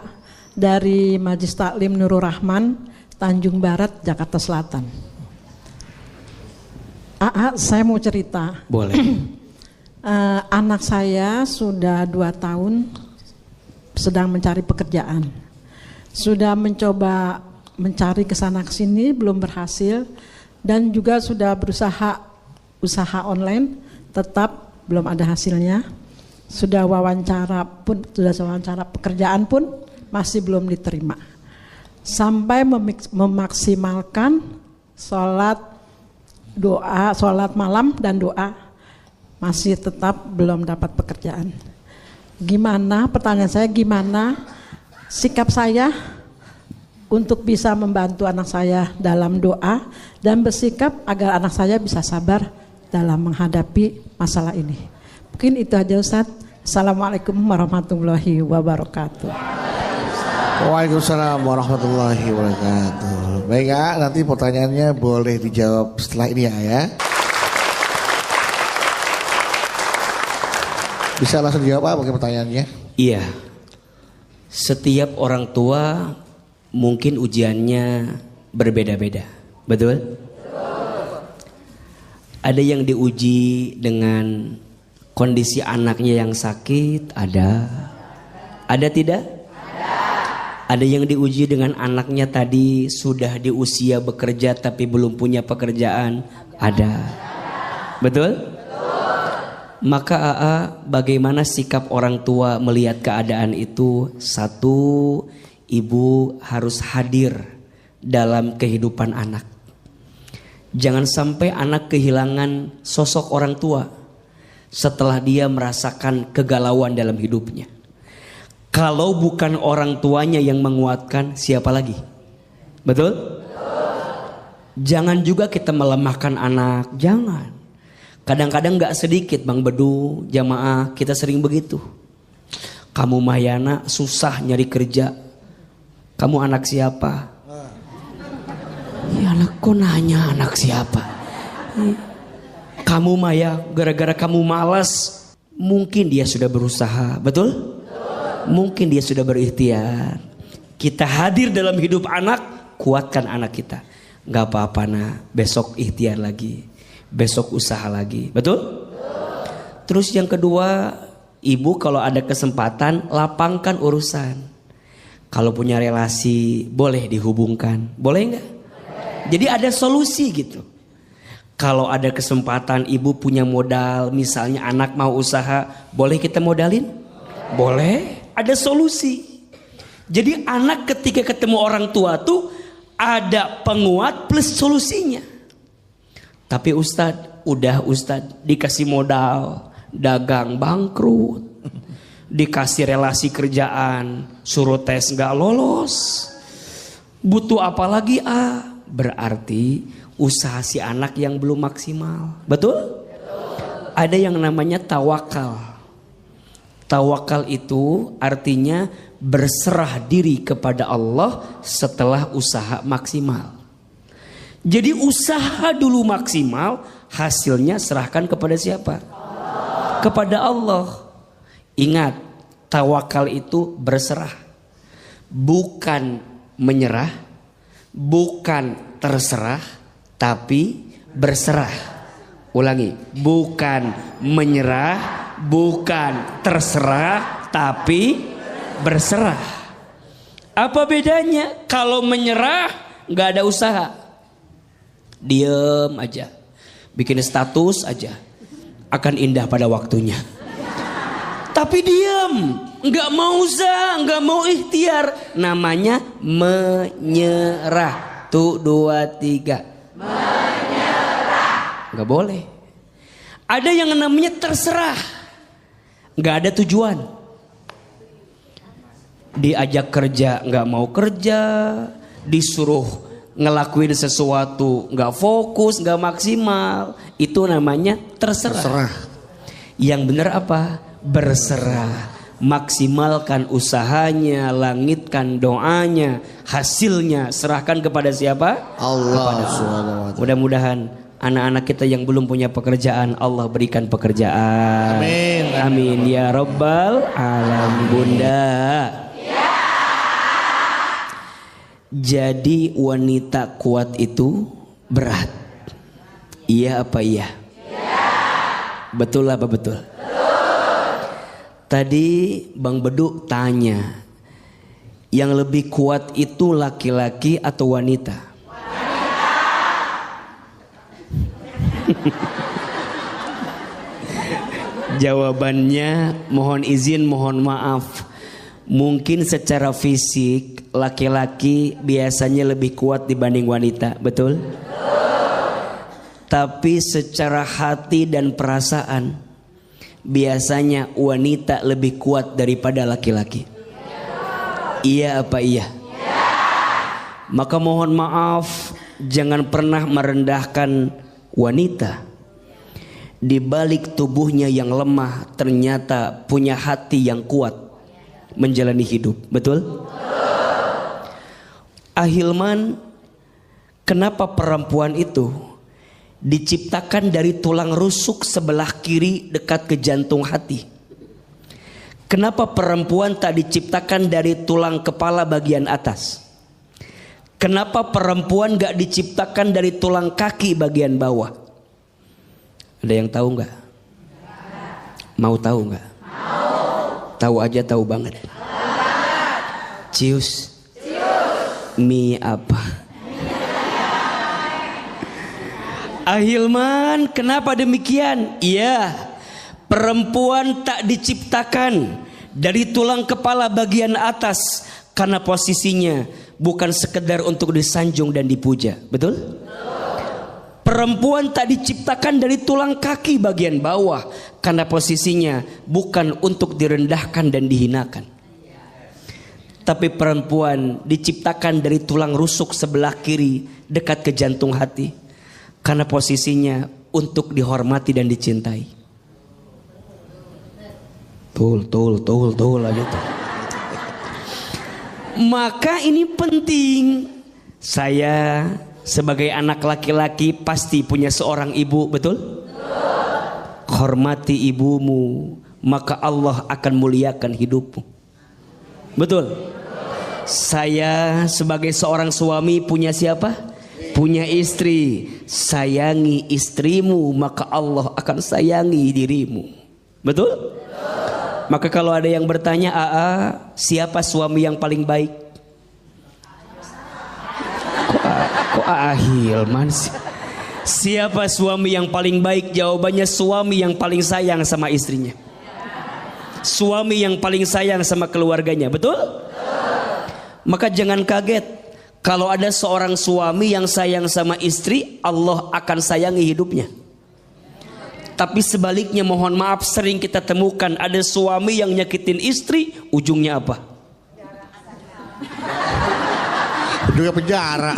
dari Majelis Taklim Nurul Rahman, Tanjung Barat, Jakarta Selatan. Saya mau cerita. Boleh. Anak saya sudah 2 tahun sedang mencari pekerjaan. Sudah mencoba mencari kesana kesini belum berhasil, dan juga sudah berusaha usaha online tetap belum ada hasilnya. Sudah wawancara pekerjaan pun masih belum diterima. Sampai memaksimalkan sholat malam dan doa, masih tetap belum dapat pekerjaan. Gimana, pertanyaan saya, gimana sikap saya untuk bisa membantu anak saya dalam doa dan bersikap agar anak saya bisa sabar dalam menghadapi masalah ini. Mungkin itu aja Ustaz. Assalamualaikum warahmatullahi wabarakatuh. Waalaikumsalam warahmatullahi wabarakatuh. Baik ya, nanti pertanyaannya boleh dijawab setelah ini ya. Bisa langsung dijawab apa mungkin pertanyaannya? Iya. Setiap orang tua mungkin ujiannya berbeda-beda. Betul? Ada yang diuji dengan kondisi anaknya yang sakit, ada. Ada tidak? Ada yang diuji dengan anaknya tadi sudah di usia bekerja tapi belum punya pekerjaan, Ada. Betul? Maka bagaimana sikap orang tua melihat keadaan itu? Satu, ibu harus hadir dalam kehidupan anak. Jangan sampai anak kehilangan sosok orang tua setelah dia merasakan kegalauan dalam hidupnya. Kalau bukan orang tuanya yang menguatkan, siapa lagi? Betul? Jangan juga kita melemahkan anak, jangan. Kadang-kadang gak sedikit Bang Bedu, jamaah kita sering begitu. Kamu Mahyana susah nyari kerja. Kamu anak siapa? Ya anakku nanya anak siapa. Kamu Maya, gara-gara kamu malas. Mungkin dia sudah berusaha, betul? Mungkin dia sudah berikhtiar. Kita hadir dalam hidup anak, kuatkan anak kita. Gak apa-apa nak, besok ikhtiar lagi. Besok usaha lagi, betul? Terus yang kedua, ibu kalau ada kesempatan lapangkan urusan. Kalau punya relasi boleh dihubungkan, boleh nggak? Jadi ada solusi gitu. Kalau ada kesempatan ibu punya modal, misalnya anak mau usaha, boleh kita modalin? Boleh, ada solusi. Jadi anak ketika ketemu orang tua tuh ada penguat plus solusinya. Tapi Ustadz dikasih modal, dagang bangkrut, dikasih relasi kerjaan, suruh tes gak lolos. Butuh apa lagi Berarti usaha si anak yang belum maksimal. Betul? Ada yang namanya tawakal. Tawakal itu artinya berserah diri kepada Allah setelah usaha maksimal. Jadi usaha dulu maksimal, hasilnya serahkan kepada siapa? Allah. Kepada Allah. Ingat, tawakal itu berserah. Bukan menyerah, bukan terserah, tapi berserah. Ulangi, bukan menyerah, bukan terserah, tapi berserah. Apa bedanya? Kalau menyerah, gak ada usaha. Diem aja, bikin status aja, akan indah pada waktunya. Tapi diem, nggak mau usaha, nggak mau ikhtiar, namanya menyerah. Tuh 2, 3. Menyerah. Nggak boleh. Ada yang namanya terserah, nggak ada tujuan. Diajak kerja nggak mau kerja, disuruh ngelakuin sesuatu nggak fokus, nggak maksimal, itu namanya terserah. Yang benar apa? Berserah. Maksimalkan usahanya, langitkan doanya, hasilnya serahkan kepada siapa? Allah. Mudah-mudahan anak-anak kita yang belum punya pekerjaan, Allah berikan pekerjaan. Amin. Amin ya Rabbal Alamin. Bunda. Jadi wanita kuat itu berat. Iya apa iya? Iya. Betul apa betul? Betul. Tadi Bang Bedu tanya, yang lebih kuat itu laki-laki atau wanita? Wanita. Jawabannya mohon izin, mohon maaf. Mungkin secara fisik laki-laki biasanya lebih kuat dibanding wanita, betul? Tapi secara hati dan perasaan biasanya wanita lebih kuat daripada laki-laki. Iya apa iya? Maka mohon maaf, jangan pernah merendahkan wanita. Di balik tubuhnya yang lemah ternyata punya hati yang kuat menjalani hidup, betul? Ahilman, kenapa perempuan itu diciptakan dari tulang rusuk sebelah kiri dekat ke jantung hati? Kenapa perempuan tak diciptakan dari tulang kepala bagian atas? Kenapa perempuan gak diciptakan dari tulang kaki bagian bawah? Ada yang tahu gak? Mau tahu gak? Tahu aja, tahu banget. Cius. Mie apa? Ahilman, kenapa demikian? Iya, perempuan tak diciptakan dari tulang kepala bagian atas karena posisinya bukan sekedar untuk disanjung dan dipuja. Betul? Perempuan tak diciptakan dari tulang kaki bagian bawah karena posisinya bukan untuk direndahkan dan dihinakan. Tapi perempuan diciptakan dari tulang rusuk sebelah kiri dekat ke jantung hati karena posisinya untuk dihormati dan dicintai. Tul aja tuh. Maka ini penting. Saya sebagai anak laki-laki pasti punya seorang ibu, betul? Hormati ibumu, maka Allah akan muliakan hidupmu. Betul? Saya sebagai seorang suami punya siapa? Punya istri. Sayangi istrimu, maka Allah akan sayangi dirimu. Betul? Maka kalau ada yang bertanya, siapa suami yang paling baik? Kok Hilman sih? Siapa suami yang paling baik? Jawabannya suami yang paling sayang sama istrinya. Suami yang paling sayang sama keluarganya. Betul? Maka jangan kaget kalau ada seorang suami yang sayang sama istri, Allah akan sayangi hidupnya. Tapi sebaliknya, mohon maaf, sering kita temukan ada suami yang nyakitin istri, ujungnya apa? Ujungnya penjara.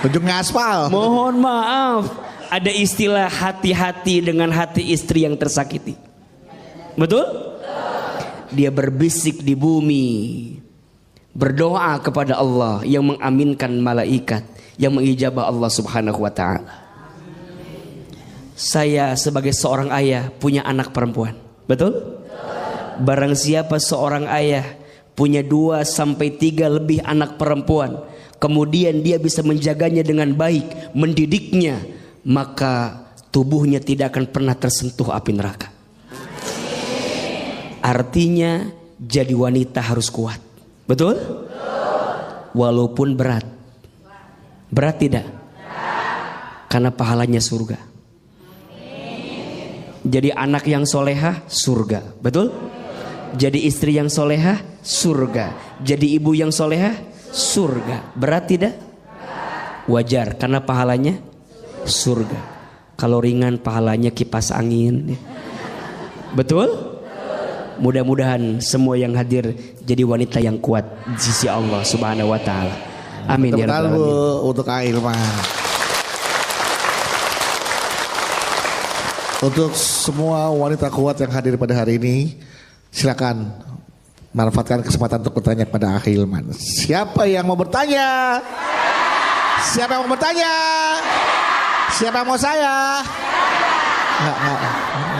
Ujungnya aspal. Mohon maaf, ada istilah hati-hati dengan hati istri yang tersakiti. Betul? Dia berbisik di bumi, berdoa kepada Allah yang mengaminkan malaikat, yang mengijabah Allah Subhanahu wa ta'ala. Saya sebagai seorang ayah punya anak perempuan. Betul? Barang siapa seorang ayah punya 2 sampai 3 lebih anak perempuan, kemudian dia bisa menjaganya dengan baik, mendidiknya, maka tubuhnya tidak akan pernah tersentuh api neraka. Artinya jadi wanita harus kuat. Betul? Walaupun berat. Berat tidak? Karena pahalanya surga. Jadi anak yang solehah, surga. Betul? Jadi istri yang solehah, surga. Jadi ibu yang solehah, surga. Berat tidak? Wajar, karena pahalanya surga. Kalau ringan pahalanya kipas angin. Betul? Mudah-mudahan semua yang hadir jadi wanita yang kuat di sisi Allah Subhanahu wa ta'ala. Amin ya rabbal alamin. Untuk Ahilman. Untuk semua wanita kuat yang hadir pada hari ini, silakan manfaatkan kesempatan untuk bertanya kepada Ahilman. Siapa yang mau bertanya? Siapa yang mau bertanya? Siapa yang mau saya?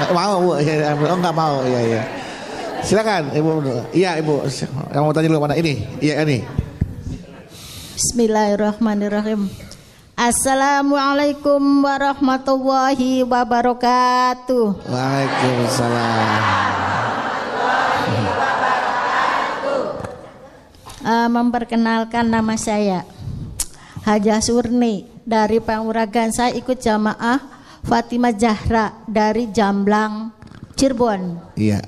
Nggak mau, Bu. Oh, nggak mau. Iya. Silakan, Ibu. Iya, Ibu. Yang mau tanya dulu mana? Ini. Iya, ini. Bismillahirrahmanirrahim. Assalamualaikum warahmatullahi wabarakatuh. Waalaikumsalam. Memperkenalkan, nama saya Hajah Surni dari Panguragan. Saya ikut jamaah Fatimah Zahra dari Jamblang, Cirebon. Iya.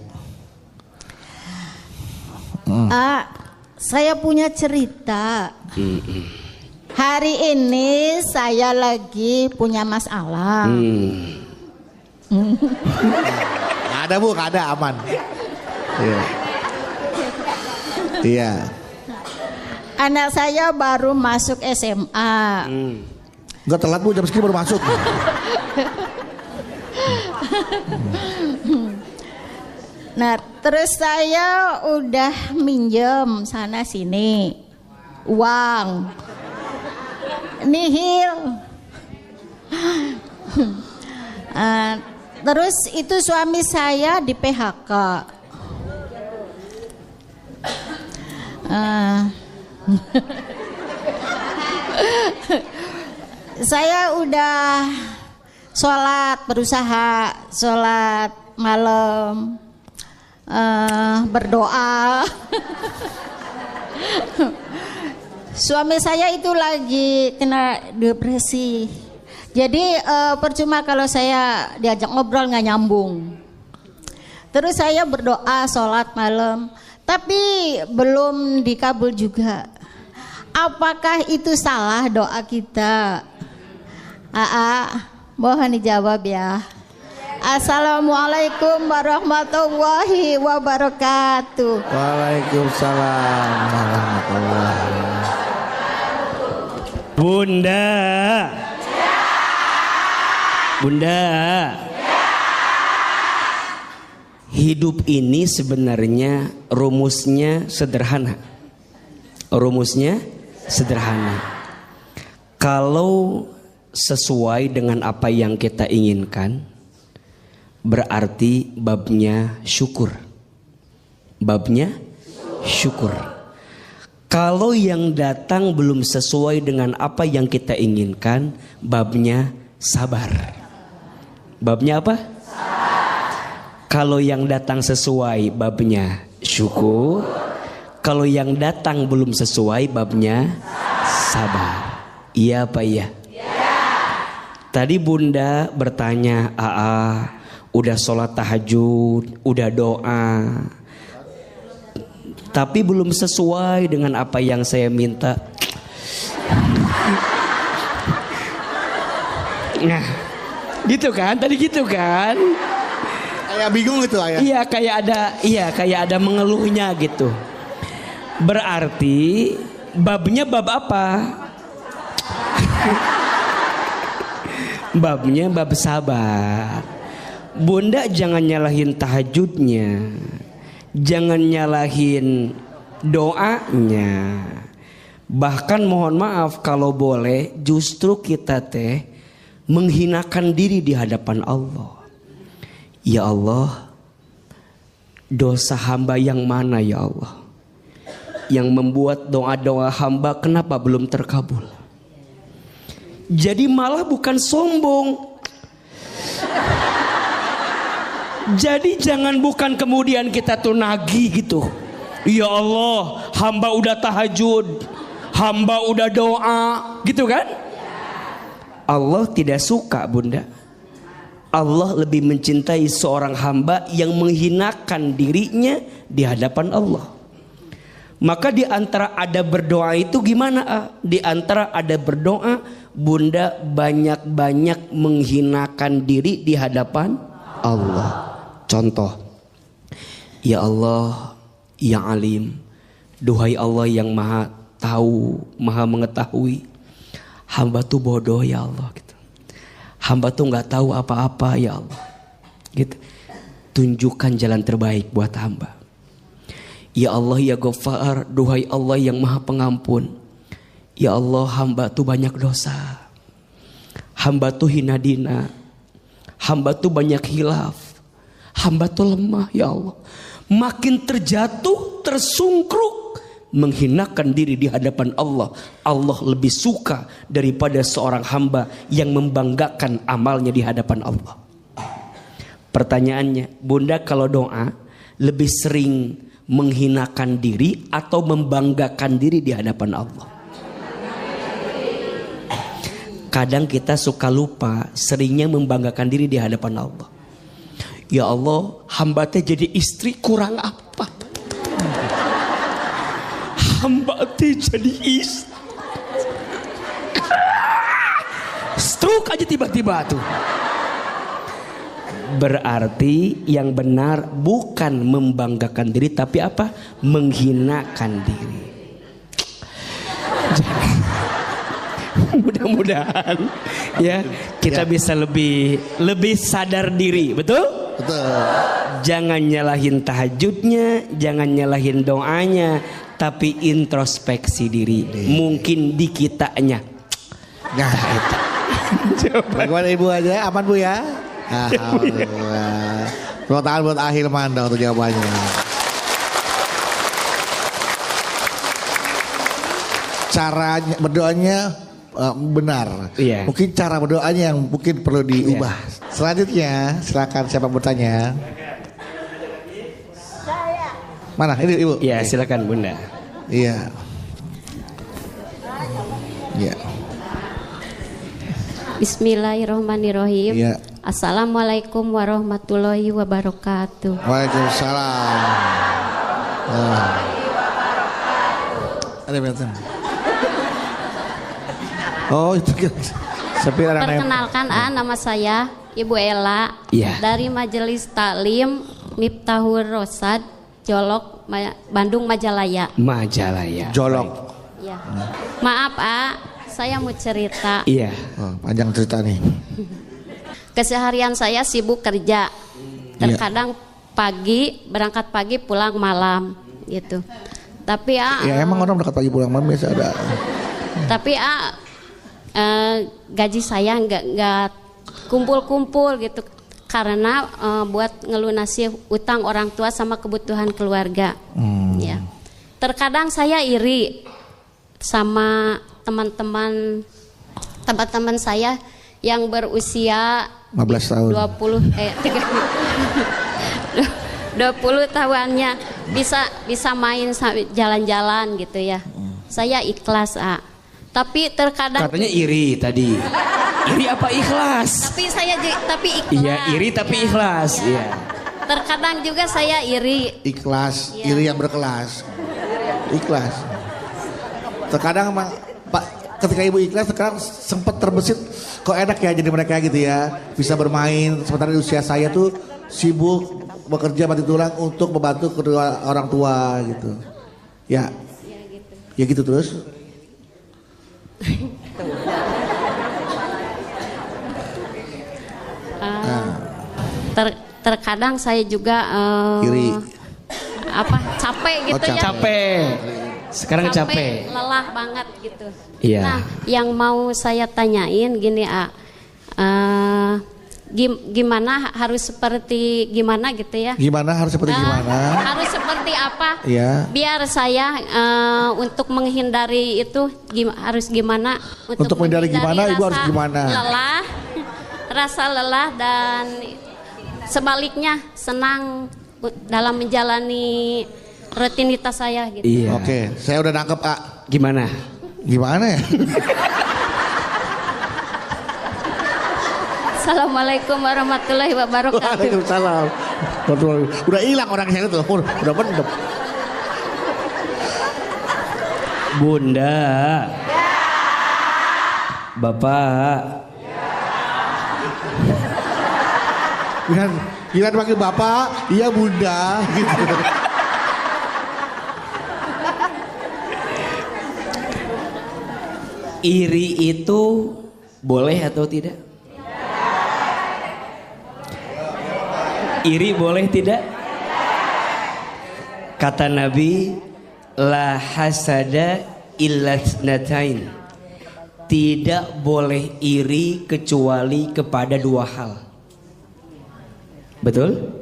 Saya punya cerita. Hari ini saya lagi punya masalah. Ada, Bu, ada, aman. Iya. Iya. Anak saya baru masuk SMA. Enggak telat, Bu, jam segini baru masuk. Nah, terus saya udah minjem sana sini uang nihil. Terus itu suami saya di PHK. Saya udah sholat, berusaha sholat malam, berdoa. Suami saya itu lagi kena depresi. Jadi percuma kalau saya diajak ngobrol nggak nyambung. Terus saya berdoa sholat malam, tapi belum dikabul juga. Apakah itu salah doa kita? Mohon dijawab ya. Assalamualaikum warahmatullahi wabarakatuh. Waalaikumsalam warahmatullahi wabarakatuh. Bunda, hidup ini sebenarnya rumusnya sederhana. Kalau sesuai dengan apa yang kita inginkan, berarti babnya syukur. Kalau yang datang belum sesuai dengan apa yang kita inginkan, babnya sabar. Babnya apa? Kalau yang datang sesuai, babnya syukur. Kalau yang datang belum sesuai, babnya sabar. Iya apa iya? Tadi Bunda bertanya, udah sholat tahajud, udah doa, tapi belum sesuai dengan apa yang saya minta. Nah, gitu kan? Tadi gitu kan? Kayak bingung gitu ayah. Iya, kayak ada mengeluhnya gitu. Berarti babnya bab apa? Babnya bab sabar. Bunda jangan nyalahin tahajudnya, jangan nyalahin doanya. Bahkan mohon maaf kalau boleh, justru kita menghinakan diri di hadapan Allah. Ya Allah, dosa hamba yang mana ya Allah, yang membuat doa-doa hamba kenapa belum terkabul? Jadi malah bukan sombong. Jadi bukan kemudian kita tuh nagih gitu. Ya Allah, hamba udah tahajud, hamba udah doa, gitu kan? Allah tidak suka Bunda. Allah lebih mencintai seorang hamba yang menghinakan dirinya di hadapan Allah. Maka di antara ada berdoa itu gimana? Di antara ada berdoa, Bunda banyak-banyak menghinakan diri di hadapan Allah. Contoh, ya Allah yang alim, duhai Allah yang maha tahu, maha mengetahui, hamba tuh bodoh ya Allah gitu. Hamba tuh nggak tahu apa-apa ya Allah gitu. Tunjukkan jalan terbaik buat hamba. Ya Allah ya Ghaffar, duhai Allah yang maha pengampun, ya Allah hamba tuh banyak dosa, hamba tuh hina dina, hamba tuh banyak hilaf, hamba tuh lemah ya Allah. Makin terjatuh, tersungkruk, menghinakan diri di hadapan Allah. Allah lebih suka daripada seorang hamba yang membanggakan amalnya di hadapan Allah. Pertanyaannya, Bunda kalau doa lebih sering menghinakan diri atau membanggakan diri di hadapan Allah? Kadang kita suka lupa, seringnya membanggakan diri di hadapan Allah. Ya Allah, hamba teh jadi istri kurang apa? Hamba teh jadi istri. Stroke aja tiba-tiba tuh. Berarti yang benar bukan membanggakan diri, tapi apa? Menghinakan diri. Mudah-mudahan ya kita bisa lebih sadar diri, betul? Betul. Jangan nyalahin tahajudnya, jangan nyalahin doanya, tapi introspeksi diri. Mungkin di kitanya. Nah, bagaimana Ibu aja? Aman Bu ya? Alhamdulillah. Tepuk tangan buat Ahil Manda untuk jawabannya. Caranya berdoanya benar. Iya. Mungkin cara berdoanya yang mungkin perlu diubah. Iya. Selanjutnya silakan siapa bertanya. Mana ini Ibu? Iya, silakan Bunda. Iya. Iya. Bismillahirrahmanirrahim. Iya. Assalamualaikum warahmatullahi wabarakatuh. Waalaikumsalam. Ada betul. Oh itu kan. Perkenalkan nama saya Ibu Ella Iya. dari Majelis Taklim Miftahul Rosad Jolok Bandung Majalaya. Majalaya. Jolok. Ya. Maaf saya mau cerita. Iya. Oh, panjang cerita nih. Keseharian saya sibuk kerja. Terkadang pagi berangkat pagi pulang malam gitu. Tapi Ya emang orang berangkat pagi pulang malam biasa ada. Tapi gaji saya nggak kumpul-kumpul gitu karena buat ngelunasi utang orang tua sama kebutuhan keluarga. Ya. Terkadang saya iri sama teman-teman saya yang berusia 15 tahun. 20 tahuannya bisa main jalan-jalan gitu ya. Saya ikhlas tapi terkadang Katanya iri tadi. Iri apa ikhlas? tapi ikhlas. Iya, iri tapi ikhlas. Iya. Terkadang juga saya iri. Ikhlas, Iya. iri yang berkelas. Ikhlas. Terkadang emang Pak, ketika ibu ikhlas sekarang sempat terbesit kok enak ya jadi mereka gitu ya, bisa bermain sementara di usia saya tuh sibuk bekerja mati tulang untuk membantu kedua orang tua gitu. Ya. Ya gitu terus. Terkadang saya juga Iri. capek gitu ya. Capek. Sekarang capek. Lelah banget gitu. Iya. Nah, yang mau saya tanyain gini gimana harus seperti gimana gitu ya? Gimana harus seperti gimana? Harus seperti apa? Iya. Biar saya untuk menghindari itu harus gimana? Untuk menghindari gimana, Ibu harus gimana? Lelah, rasa lelah dan sebaliknya senang dalam menjalani rutinitas saya gitu. Iya. Oke, saya udah nangkep Gimana? Gimana ya? Assalamualaikum warahmatullahi wabarakatuh. Waalaikumsalam. Udah hilang orang saya tuh, udah mendem. Bunda. Bapak. Gila panggil bapak, iya bunda gitu. Iri itu boleh atau tidak? Iri boleh tidak? Kata Nabi, la hasada illa tsnatain. Tidak boleh iri kecuali kepada dua hal. Betul?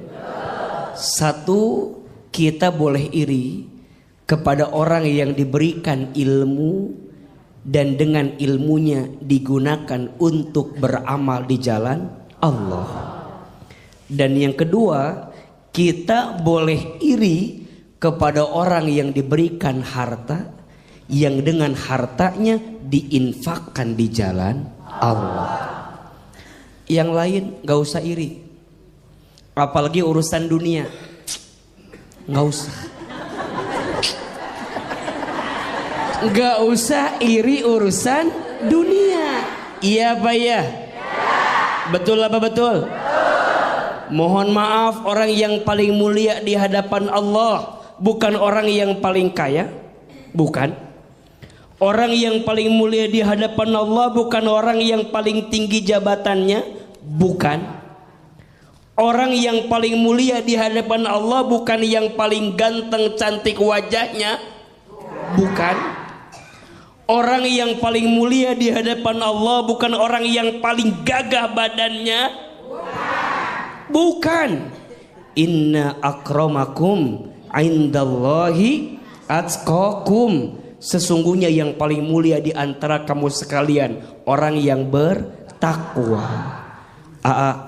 Satu, kita boleh iri kepada orang yang diberikan ilmu dan dengan ilmunya digunakan untuk beramal di jalan Allah. Dan yang kedua, kita boleh iri kepada orang yang diberikan harta yang dengan hartanya diinfakkan di jalan Allah. Yang lain gak usah iri, apalagi urusan dunia, gak usah. Gak usah iri urusan dunia. Iya apa ya? Betul apa betul? Mohon maaf, orang yang paling mulia di hadapan Allah bukan orang yang paling kaya. Bukan. Orang yang paling mulia di hadapan Allah bukan orang yang paling tinggi jabatannya. Bukan. Orang yang paling mulia di hadapan Allah bukan yang paling ganteng cantik wajahnya. Bukan. Orang yang paling mulia di hadapan Allah bukan orang yang paling gagah badannya. Bukan. Inna akramakum indallahi atqakum. Sesungguhnya yang paling mulia di antara kamu sekalian orang yang bertakwa.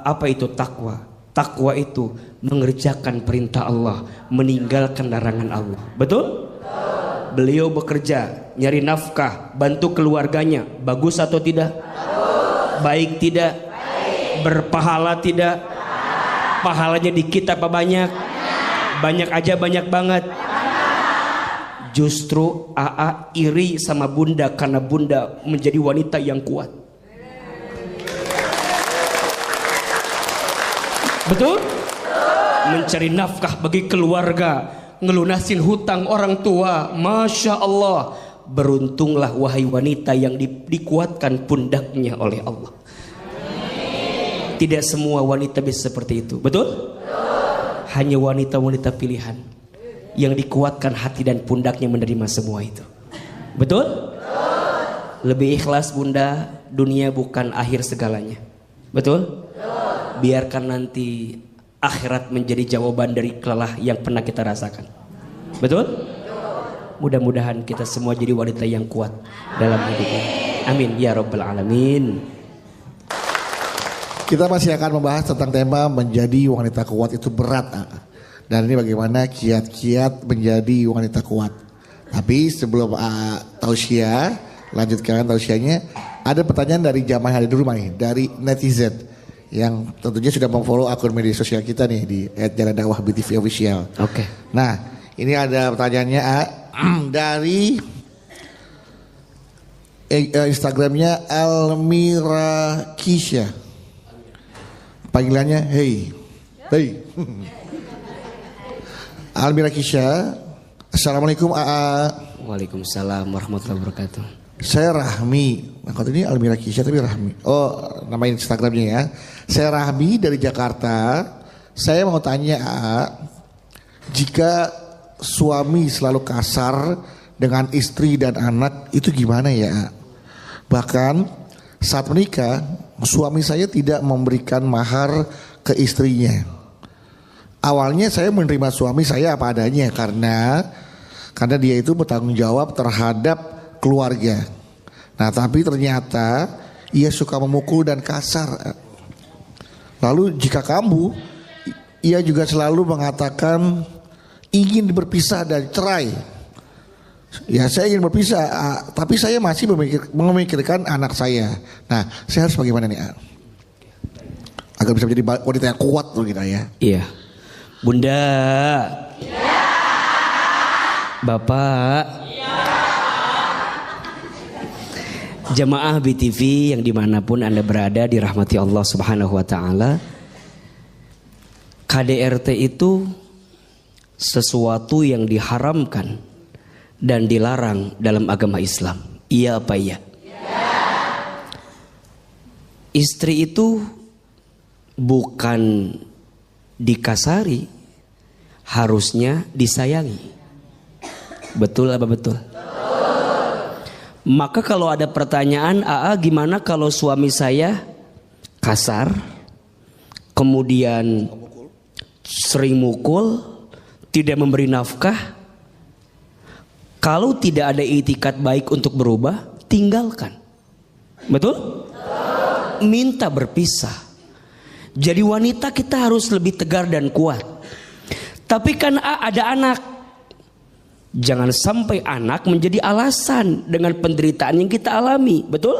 Apa itu takwa? Takwa itu mengerjakan perintah Allah, meninggalkan larangan Allah. Betul? Beliau bekerja, nyari nafkah, bantu keluarganya. Bagus atau tidak? Baik tidak? Berpahala tidak? Pahalanya dikit apa banyak? Banyak aja, banyak banget. Justru AA iri sama bunda karena bunda menjadi wanita yang kuat. Betul? Mencari nafkah bagi keluarga, ngelunasin hutang orang tua. Masya Allah. Beruntunglah wahai wanita yang dikuatkan pundaknya oleh Allah. Tidak semua wanita bisa seperti itu. Betul? Hanya wanita-wanita pilihan yang dikuatkan hati dan pundaknya menerima semua itu. Betul? Lebih ikhlas bunda, dunia bukan akhir segalanya. Betul? Biarkan nanti akhirat menjadi jawaban dari kelelah yang pernah kita rasakan. Betul? Mudah-mudahan kita semua jadi wanita yang kuat dalam hidup ini. Amin ya rabbal alamin. Kita masih akan membahas tentang tema menjadi wanita kuat itu berat. Dan ini bagaimana kiat-kiat menjadi wanita kuat. Tapi sebelum tausiah, lanjutkan tausiahnya, ada pertanyaan dari jamaah yang ada di rumah nih, dari netizen yang tentunya sudah memfollow akun media sosial kita nih di @jalandakwah_btv_official. Oke. Nah, ini ada pertanyaannya dari Instagramnya Almira Kisha. Panggilannya hey. Almira Kisha. Assalamualaikum AA. Waalaikumsalam warahmatullahi wabarakatuh. Saya Rahmi. Nah, kalau ini Almira Kisha tapi Rahmi. Oh, nama Instagramnya ya. Saya Rahmi dari Jakarta. Saya mau tanya AA, jika suami selalu kasar dengan istri dan anak itu gimana ya? Bahkan saat menikah suami saya tidak memberikan mahar ke istrinya. Awalnya saya menerima suami saya apa adanya karena dia itu bertanggung jawab terhadap keluarga. Nah tapi ternyata ia suka memukul dan kasar. Lalu jika kambuh, ia juga selalu mengatakan ingin berpisah dan cerai. Ya saya ingin berpisah, tapi saya masih memikirkan anak saya. Nah saya harus bagaimana nih agar bisa menjadi wanita yang kuat tuh gitu ya. Iya. Bunda. Iya. Bapak. Iya. Jamaah BTV yang dimanapun Anda berada dirahmati Allah Subhanahu Wa Taala. KDRT itu sesuatu yang diharamkan dan dilarang dalam agama Islam. Iya apa iya? Istri itu bukan dikasari, harusnya disayangi. Betul apa betul? Maka kalau ada pertanyaan, AA gimana kalau suami saya kasar, kemudian sering mukul, tidak memberi nafkah? Kalau tidak ada itikat baik untuk berubah, tinggalkan. Betul? Minta berpisah. Jadi wanita kita harus lebih tegar dan kuat. Tapi kan ada anak. Jangan sampai anak menjadi alasan dengan penderitaan yang kita alami. Betul?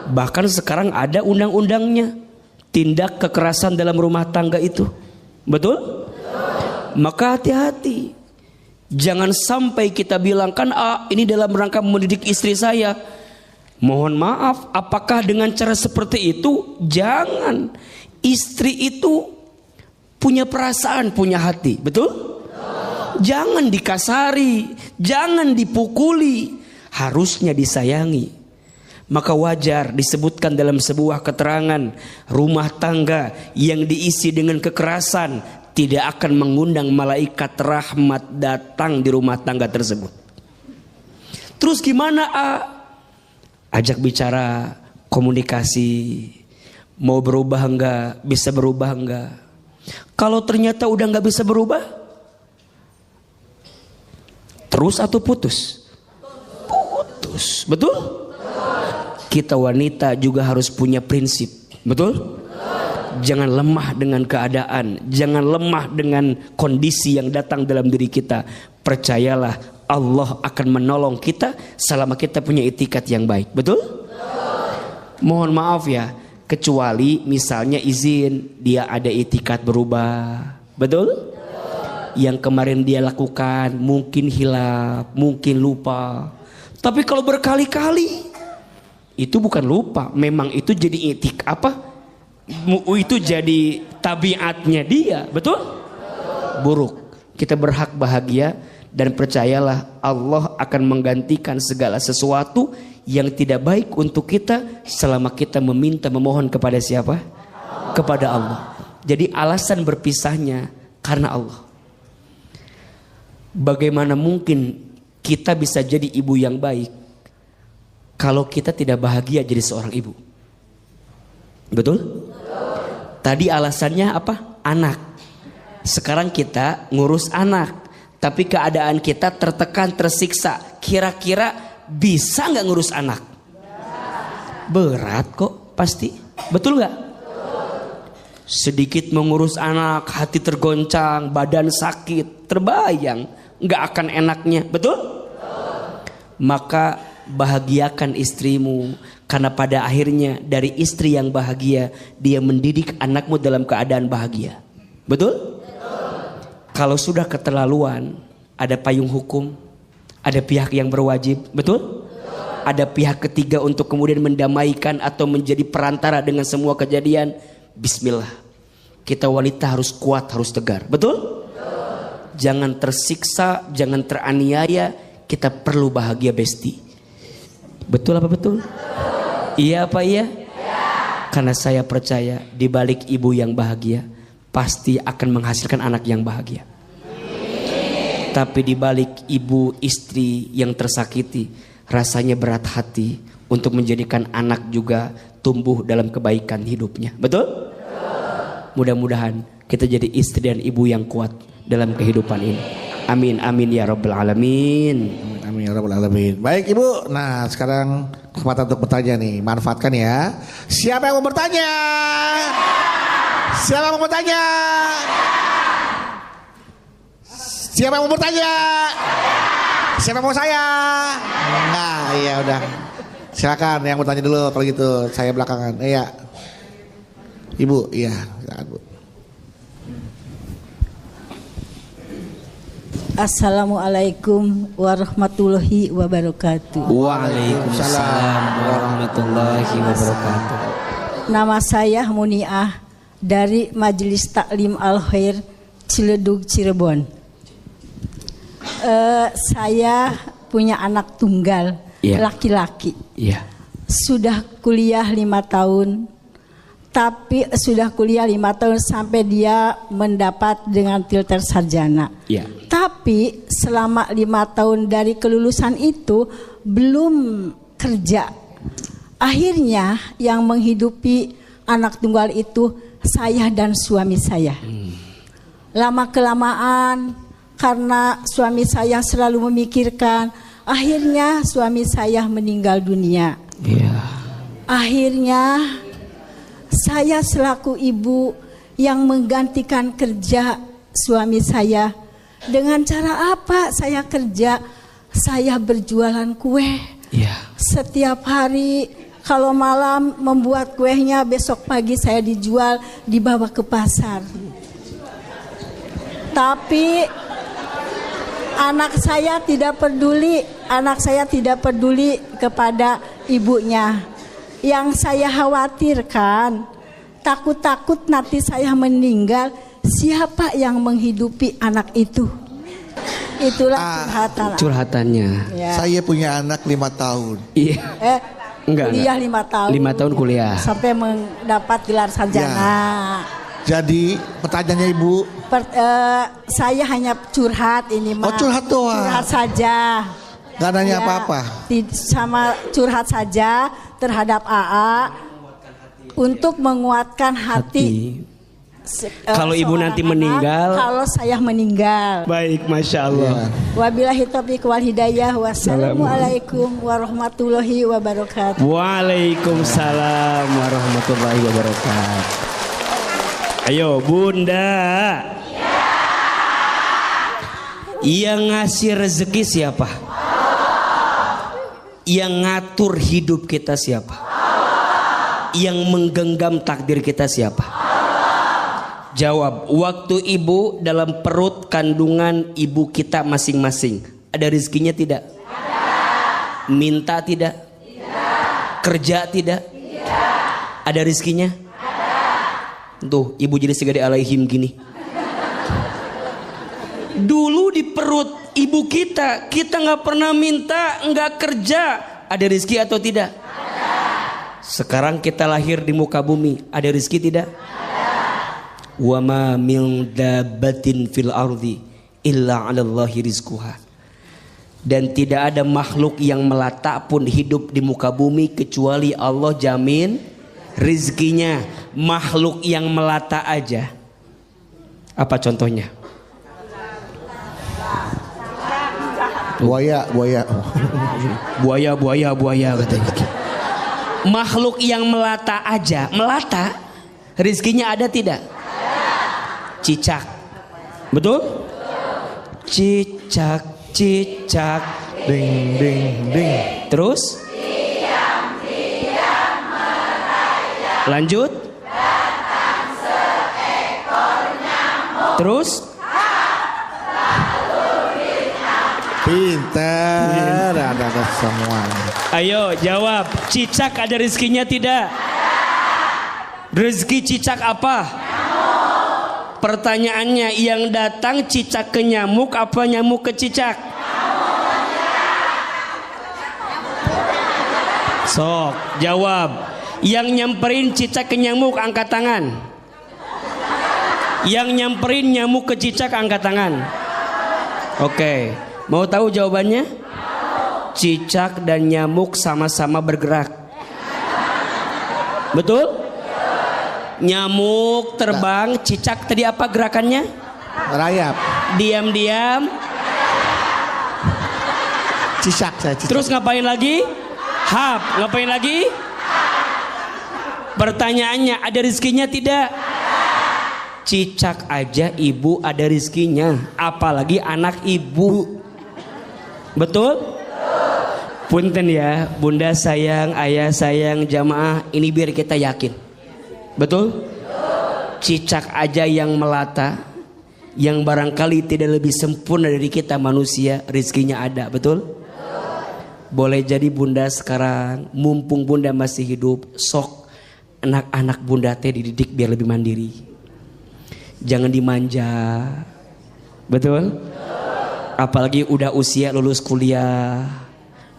Bahkan sekarang ada undang-undangnya. Tindak kekerasan dalam rumah tangga itu. Betul? Maka hati-hati. Jangan sampai kita bilang kan ini dalam rangka mendidik istri saya. Mohon maaf, apakah dengan cara seperti itu? Jangan. Istri itu punya perasaan, punya hati. Betul? Jangan dikasari, jangan dipukuli. Harusnya disayangi. Maka wajar disebutkan dalam sebuah keterangan, rumah tangga yang diisi dengan kekerasan tidak akan mengundang malaikat rahmat datang di rumah tangga tersebut. Terus gimana Ajak bicara, komunikasi, mau berubah enggak, bisa berubah enggak. Kalau ternyata udah enggak bisa berubah, terus atau putus? Putus, betul? Kita wanita juga harus punya prinsip, betul? Jangan lemah dengan keadaan, jangan lemah dengan kondisi yang datang dalam diri kita. Percayalah, Allah akan menolong kita selama kita punya itikat yang baik. Betul? Mohon maaf ya, kecuali misalnya izin dia ada itikat berubah. Betul? Yang kemarin dia lakukan mungkin hilaf, mungkin lupa. Tapi kalau berkali-kali itu bukan lupa, memang itu jadi itu jadi tabiatnya dia, betul? Buruk. Kita berhak bahagia dan percayalah Allah akan menggantikan segala sesuatu yang tidak baik untuk kita selama kita meminta memohon kepada siapa? Kepada Allah. Jadi alasan berpisahnya karena Allah. Bagaimana mungkin kita bisa jadi ibu yang baik kalau kita tidak bahagia jadi seorang ibu? Betul? Tadi alasannya apa? Anak. Sekarang kita ngurus anak, tapi keadaan kita tertekan, tersiksa. Kira-kira bisa nggak ngurus anak? Berat kok, pasti. Betul nggak? Sedikit mengurus anak, hati tergoncang, badan sakit, terbayang nggak akan enaknya, betul? Maka bahagiakan istrimu, karena pada akhirnya dari istri yang bahagia dia mendidik anakmu dalam keadaan bahagia, betul? Kalau sudah keterlaluan, ada payung hukum, ada pihak yang berwajib, betul? Ada pihak ketiga untuk kemudian mendamaikan atau menjadi perantara dengan semua kejadian. Bismillah, kita wanita harus kuat, harus tegar, betul? Jangan tersiksa, jangan teraniaya. Kita perlu bahagia, besti. Betul apa betul? Iya apa iya? Karena saya percaya di balik ibu yang bahagia pasti akan menghasilkan anak yang bahagia. Tapi di balik ibu istri yang tersakiti, rasanya berat hati untuk menjadikan anak juga tumbuh dalam kebaikan hidupnya. Betul? Mudah-mudahan kita jadi istri dan ibu yang kuat dalam kehidupan ini. Amin amin ya rabbal alamin. Amin ya rabbal alamin. Baik Ibu, nah sekarang kesempatan untuk bertanya nih, manfaatkan ya. Siapa yang mau bertanya? Siapa yang mau bertanya? Siapa yang mau bertanya? Siapa yang mau saya? Nah, iya udah. Silakan yang bertanya dulu kalau gitu. Saya belakangan. Iya. Ibu, iya, silakan Bu. Assalamualaikum warahmatullahi wabarakatuh. Waalaikumsalam warahmatullahi wabarakatuh. Nama saya Muniah dari Majelis Taklim Al Khair Ciledug Cirebon. Saya punya anak tunggal, laki-laki. Sudah kuliah 5 tahun. Tapi sudah kuliah 5 tahun sampai dia mendapat dengan tilter sarjana. Tapi selama 5 tahun dari kelulusan itu belum kerja. Akhirnya yang menghidupi anak tunggal itu saya dan suami saya. Lama kelamaan karena suami saya selalu memikirkan, akhirnya suami saya meninggal dunia. Akhirnya saya selaku ibu yang menggantikan kerja suami saya. Dengan cara apa saya kerja? Saya berjualan kue. Setiap hari kalau malam membuat kuenya, besok pagi saya dijual, dibawa ke pasar. Tapi anak saya tidak peduli kepada ibunya. Yang saya khawatirkan, takut-takut nanti saya meninggal, siapa yang menghidupi anak itu? Itulah curhatannya. Saya punya anak 5 tahun. Kuliah 5 tahun. 5 tahun kuliah. Sampai mendapat gelar sarjana. Jadi pertanyaannya Ibu, saya hanya curhat ini mah. Curhat doang. Curhat saja. Gak nanya apa-apa. Sama curhat saja terhadap AA untuk menguatkan hati. Kalau ibu nanti meninggal, kalau saya meninggal. Baik, masya Allah. Wabillahi taufiq wal hidayah. Wassalamualaikum warahmatullahi wabarakatuh. Waalaikumsalam warahmatullahi wabarakatuh. Ayo Bunda. Yang ngasih rezeki siapa? Yang ngatur hidup kita siapa? Yang menggenggam takdir kita siapa? Jawab. Waktu ibu dalam perut kandungan ibu kita masing-masing, ada rezekinya tidak? Ada. Minta tidak? Tidak. Kerja tidak? Tidak. Ada rezekinya? Ada. Tuh ibu jadi segede alaihim gini. Dulu di perut ibu kita nggak pernah minta, nggak kerja, ada rezeki atau tidak? Ada. Sekarang kita lahir di muka bumi, ada rezeki tidak? Ada. Wa ma min dabbatin fil ardi illa 'alallahi rizquha. Dan tidak ada makhluk yang melata pun hidup di muka bumi kecuali Allah jamin rizkinya. Makhluk yang melata aja. Apa contohnya? Buaya katanya. Makhluk yang melata aja, melata, rizkinya ada tidak? Ada. Cicak, betul? Cicak, ding ding ding. Terus? Lanjut? Terus? Pintar, ada semua. Ayo jawab, cicak ada rezekinya tidak? Rezeki cicak apa? Nyamuk. Pertanyaannya, yang datang cicak ke nyamuk apa nyamuk ke cicak? Sok, jawab. Yang nyamperin cicak ke nyamuk angkat tangan. Yang nyamperin nyamuk ke cicak angkat tangan. Oke. Mau tahu jawabannya? Cicak dan nyamuk sama-sama bergerak. Betul? Nyamuk terbang, cicak tadi apa gerakannya? Rayap. Diam-diam. Cicak. Terus ngapain lagi? Hap. Ngapain lagi? Pertanyaannya, ada rezekinya tidak? Cicak aja ibu ada rezekinya, apalagi anak ibu. Betul? Punten ya, bunda sayang, ayah sayang, jamaah, ini biar kita yakin. Betul? Cicak aja yang melata, yang barangkali tidak lebih sempurna dari kita manusia, rezekinya ada. Betul? Boleh jadi bunda sekarang, mumpung bunda masih hidup, sok anak-anak bunda teh dididik biar lebih mandiri. Jangan dimanja. Betul? Apalagi udah usia lulus kuliah,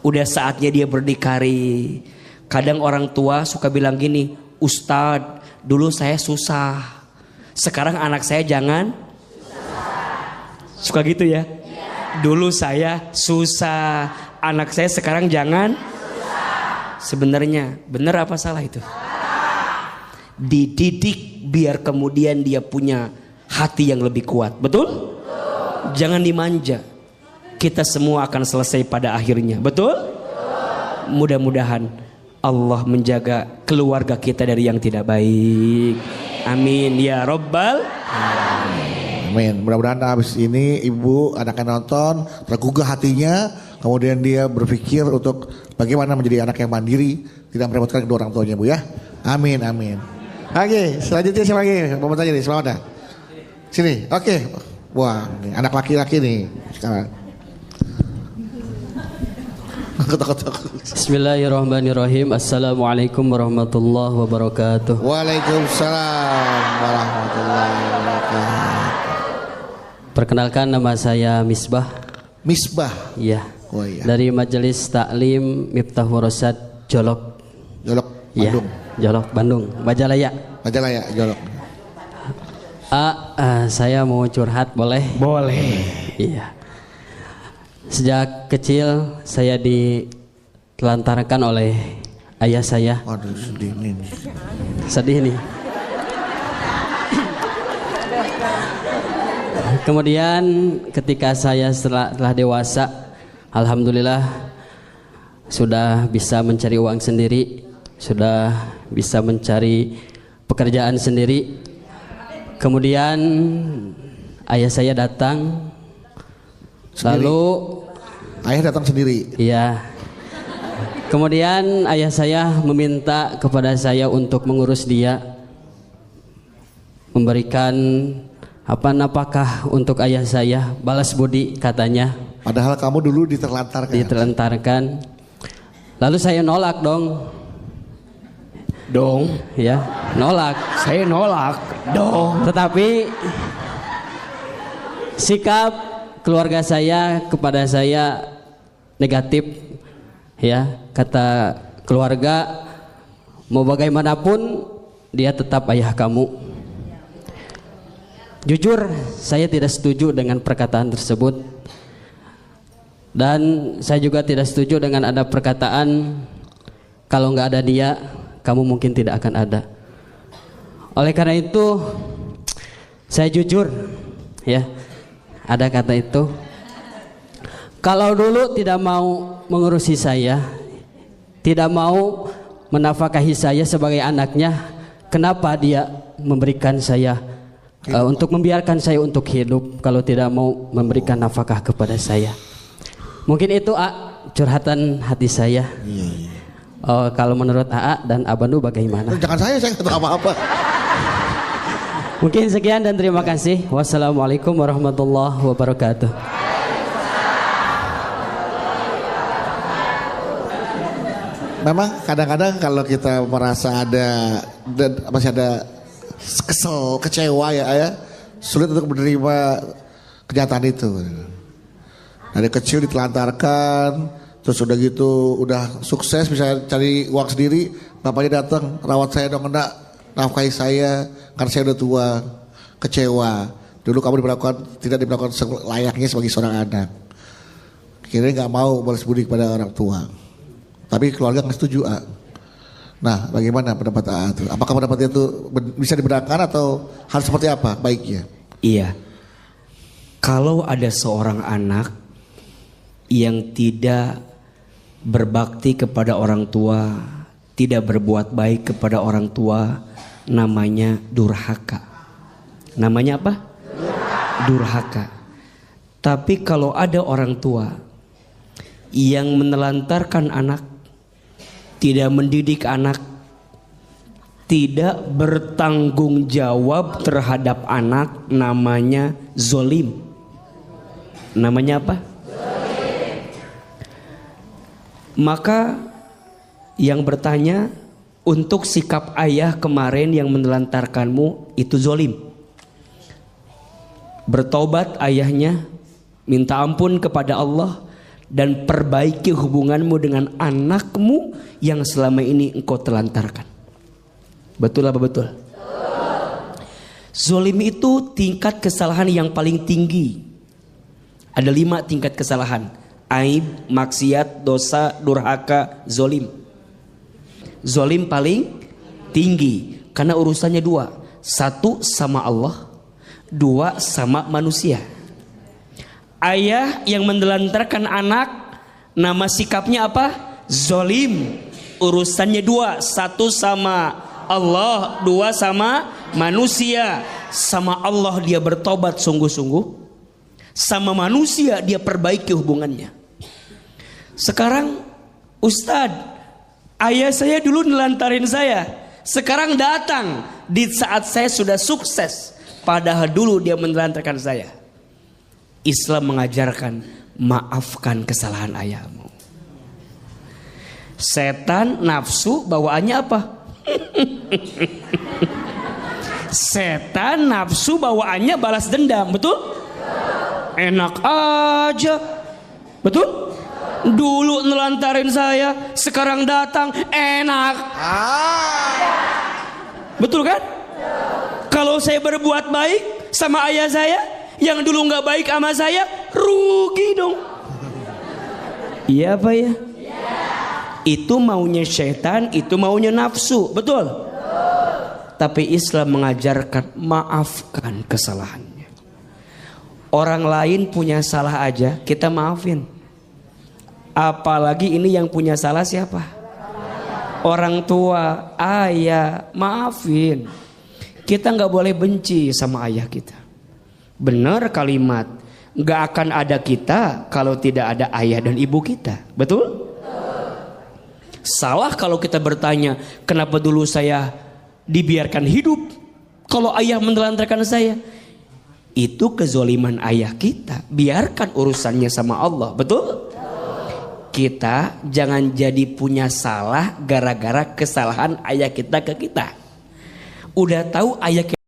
udah saatnya dia berdikari. Kadang orang tua suka bilang gini, Ustadz, dulu saya susah, sekarang anak saya jangan susah. Suka gitu ya? Dulu saya susah, anak saya sekarang jangan susah. Sebenarnya benar apa salah itu? Dididik biar kemudian dia punya hati yang lebih kuat. Betul? Jangan dimanja. Kita semua akan selesai pada akhirnya. Betul? Mudah-mudahan Allah menjaga keluarga kita dari yang tidak baik. Amin ya Rabbal. Amin. Mudah-mudahan habis ini ibu anaknya nonton, tergugah hatinya, kemudian dia berpikir untuk bagaimana menjadi anak yang mandiri, tidak merepotkan kedua orang tuanya, Bu ya. Amin, amin. Oke, selanjutnya siapa lagi? Mau tanya nih, selamat dah. Sini, oke. Wah, nih, anak laki-laki nih sekarang. Bismillahirrahmanirrahim. Assalamualaikum warahmatullahi wabarakatuh. Waalaikumsalam warahmatullahi wabarakatuh. Perkenalkan, nama saya Misbah. Misbah. Iya. Oh iya. Dari Majelis Taklim Miftahul Rosyad Jolok. Jolok Bandung. Ya, Jolok Bandung, Majalaya. Majalaya, Jolok. Saya mau curhat, boleh? Boleh. Iya. Sejak kecil saya ditelantarkan oleh ayah saya. Waduh, sedih nih. Sedih nih. Kemudian ketika saya telah dewasa, alhamdulillah sudah bisa mencari uang sendiri, sudah bisa mencari pekerjaan sendiri. Kemudian ayah saya datang sendiri. Lalu ayah datang sendiri. Iya. Kemudian ayah saya meminta kepada saya untuk mengurus dia, memberikan nafkah untuk ayah saya, balas budi katanya. Padahal kamu dulu diterlantarkan. Lalu saya nolak dong, ya, nolak. Saya nolak dong. Tetapi sikap keluarga saya kepada saya negatif, ya. Kata keluarga, mau bagaimanapun dia tetap ayah kamu. Jujur, saya tidak setuju dengan perkataan tersebut. Dan saya juga tidak setuju dengan ada perkataan, kalau nggak ada dia, kamu mungkin tidak akan ada. Oleh karena itu, saya jujur, ya, ada kata itu. Kalau dulu tidak mau mengurusi saya, tidak mau menafkahi saya sebagai anaknya, kenapa dia memberikan saya untuk membiarkan saya untuk hidup kalau tidak mau memberikan nafkah kepada saya? Mungkin itu curhatan hati saya. Kalau menurut AA dan Abandu bagaimana? Jangan saya nggak tahu apa-apa. Mungkin sekian dan terima kasih. Wassalamualaikum warahmatullahi wabarakatuh. Memang kadang-kadang kalau kita merasa masih ada kesel, kecewa ya, sulit untuk menerima kenyataan itu. Dari kecil ditelantarkan, terus udah gitu, udah sukses bisa cari uang sendiri, bapaknya datang, rawat saya dong, nafkahi saya, karena saya udah tua, kecewa. Dulu kamu tidak diperlakukan layaknya sebagai seorang anak. Kira-kira nggak mau balas budi kepada orang tua. Tapi keluarga nggak setuju, Nah, bagaimana pendapat AA itu? Apakah pendapatnya itu bisa dibenarkan atau harus seperti apa baiknya? Iya. Kalau ada seorang anak yang tidak berbakti kepada orang tua, tidak berbuat baik kepada orang tua, namanya durhaka. Namanya apa? Durhaka. Tapi kalau ada orang tua yang menelantarkan anak, tidak mendidik anak, tidak bertanggung jawab terhadap anak, namanya zolim. Namanya apa? Maka yang bertanya, untuk sikap ayah kemarin yang menelantarkanmu itu zolim. Bertobat ayahnya, minta ampun kepada Allah, dan perbaiki hubunganmu dengan anakmu yang selama ini engkau telantarkan. Betul apa betul? Zolim itu tingkat kesalahan yang paling tinggi. Ada 5 tingkat kesalahan: aib, maksiat, dosa, durhaka, zolim. Zolim paling tinggi karena urusannya 2. 1 sama Allah, 2 sama manusia. Ayah yang menelantarkan anak, nama sikapnya apa? Zolim. Urusannya 2, 1 sama Allah, 2 sama manusia. Sama Allah dia bertobat sungguh-sungguh, sama manusia dia perbaiki hubungannya. Sekarang, Ustadz, ayah saya dulu nelantarin saya, sekarang datang di saat saya sudah sukses, padahal dulu dia menelantarkan saya. Islam mengajarkan, maafkan kesalahan ayahmu. Setan nafsu bawaannya apa? Setan nafsu bawaannya balas dendam, betul? Enak aja, betul? Dulu nelantarin saya, sekarang datang, enak. Betul kan? Kalau saya berbuat baik sama ayah saya, yang dulu nggak baik sama saya, rugi dong. Iya apa ya? Itu maunya syaitan, itu maunya nafsu, betul? Tapi Islam mengajarkan maafkan kesalahannya. Orang lain punya salah aja, kita maafin. Apalagi ini yang punya salah siapa? Orang tua, ayah, maafin. Kita nggak boleh benci sama ayah kita. Benar kalimat, gak akan ada kita kalau tidak ada ayah dan ibu kita, betul? Salah kalau kita bertanya, kenapa dulu saya dibiarkan hidup kalau ayah menelantarkan saya? Itu kezoliman ayah kita. Biarkan urusannya sama Allah, betul? Kita jangan jadi punya salah gara-gara kesalahan ayah kita ke kita. Udah tahu ayah kita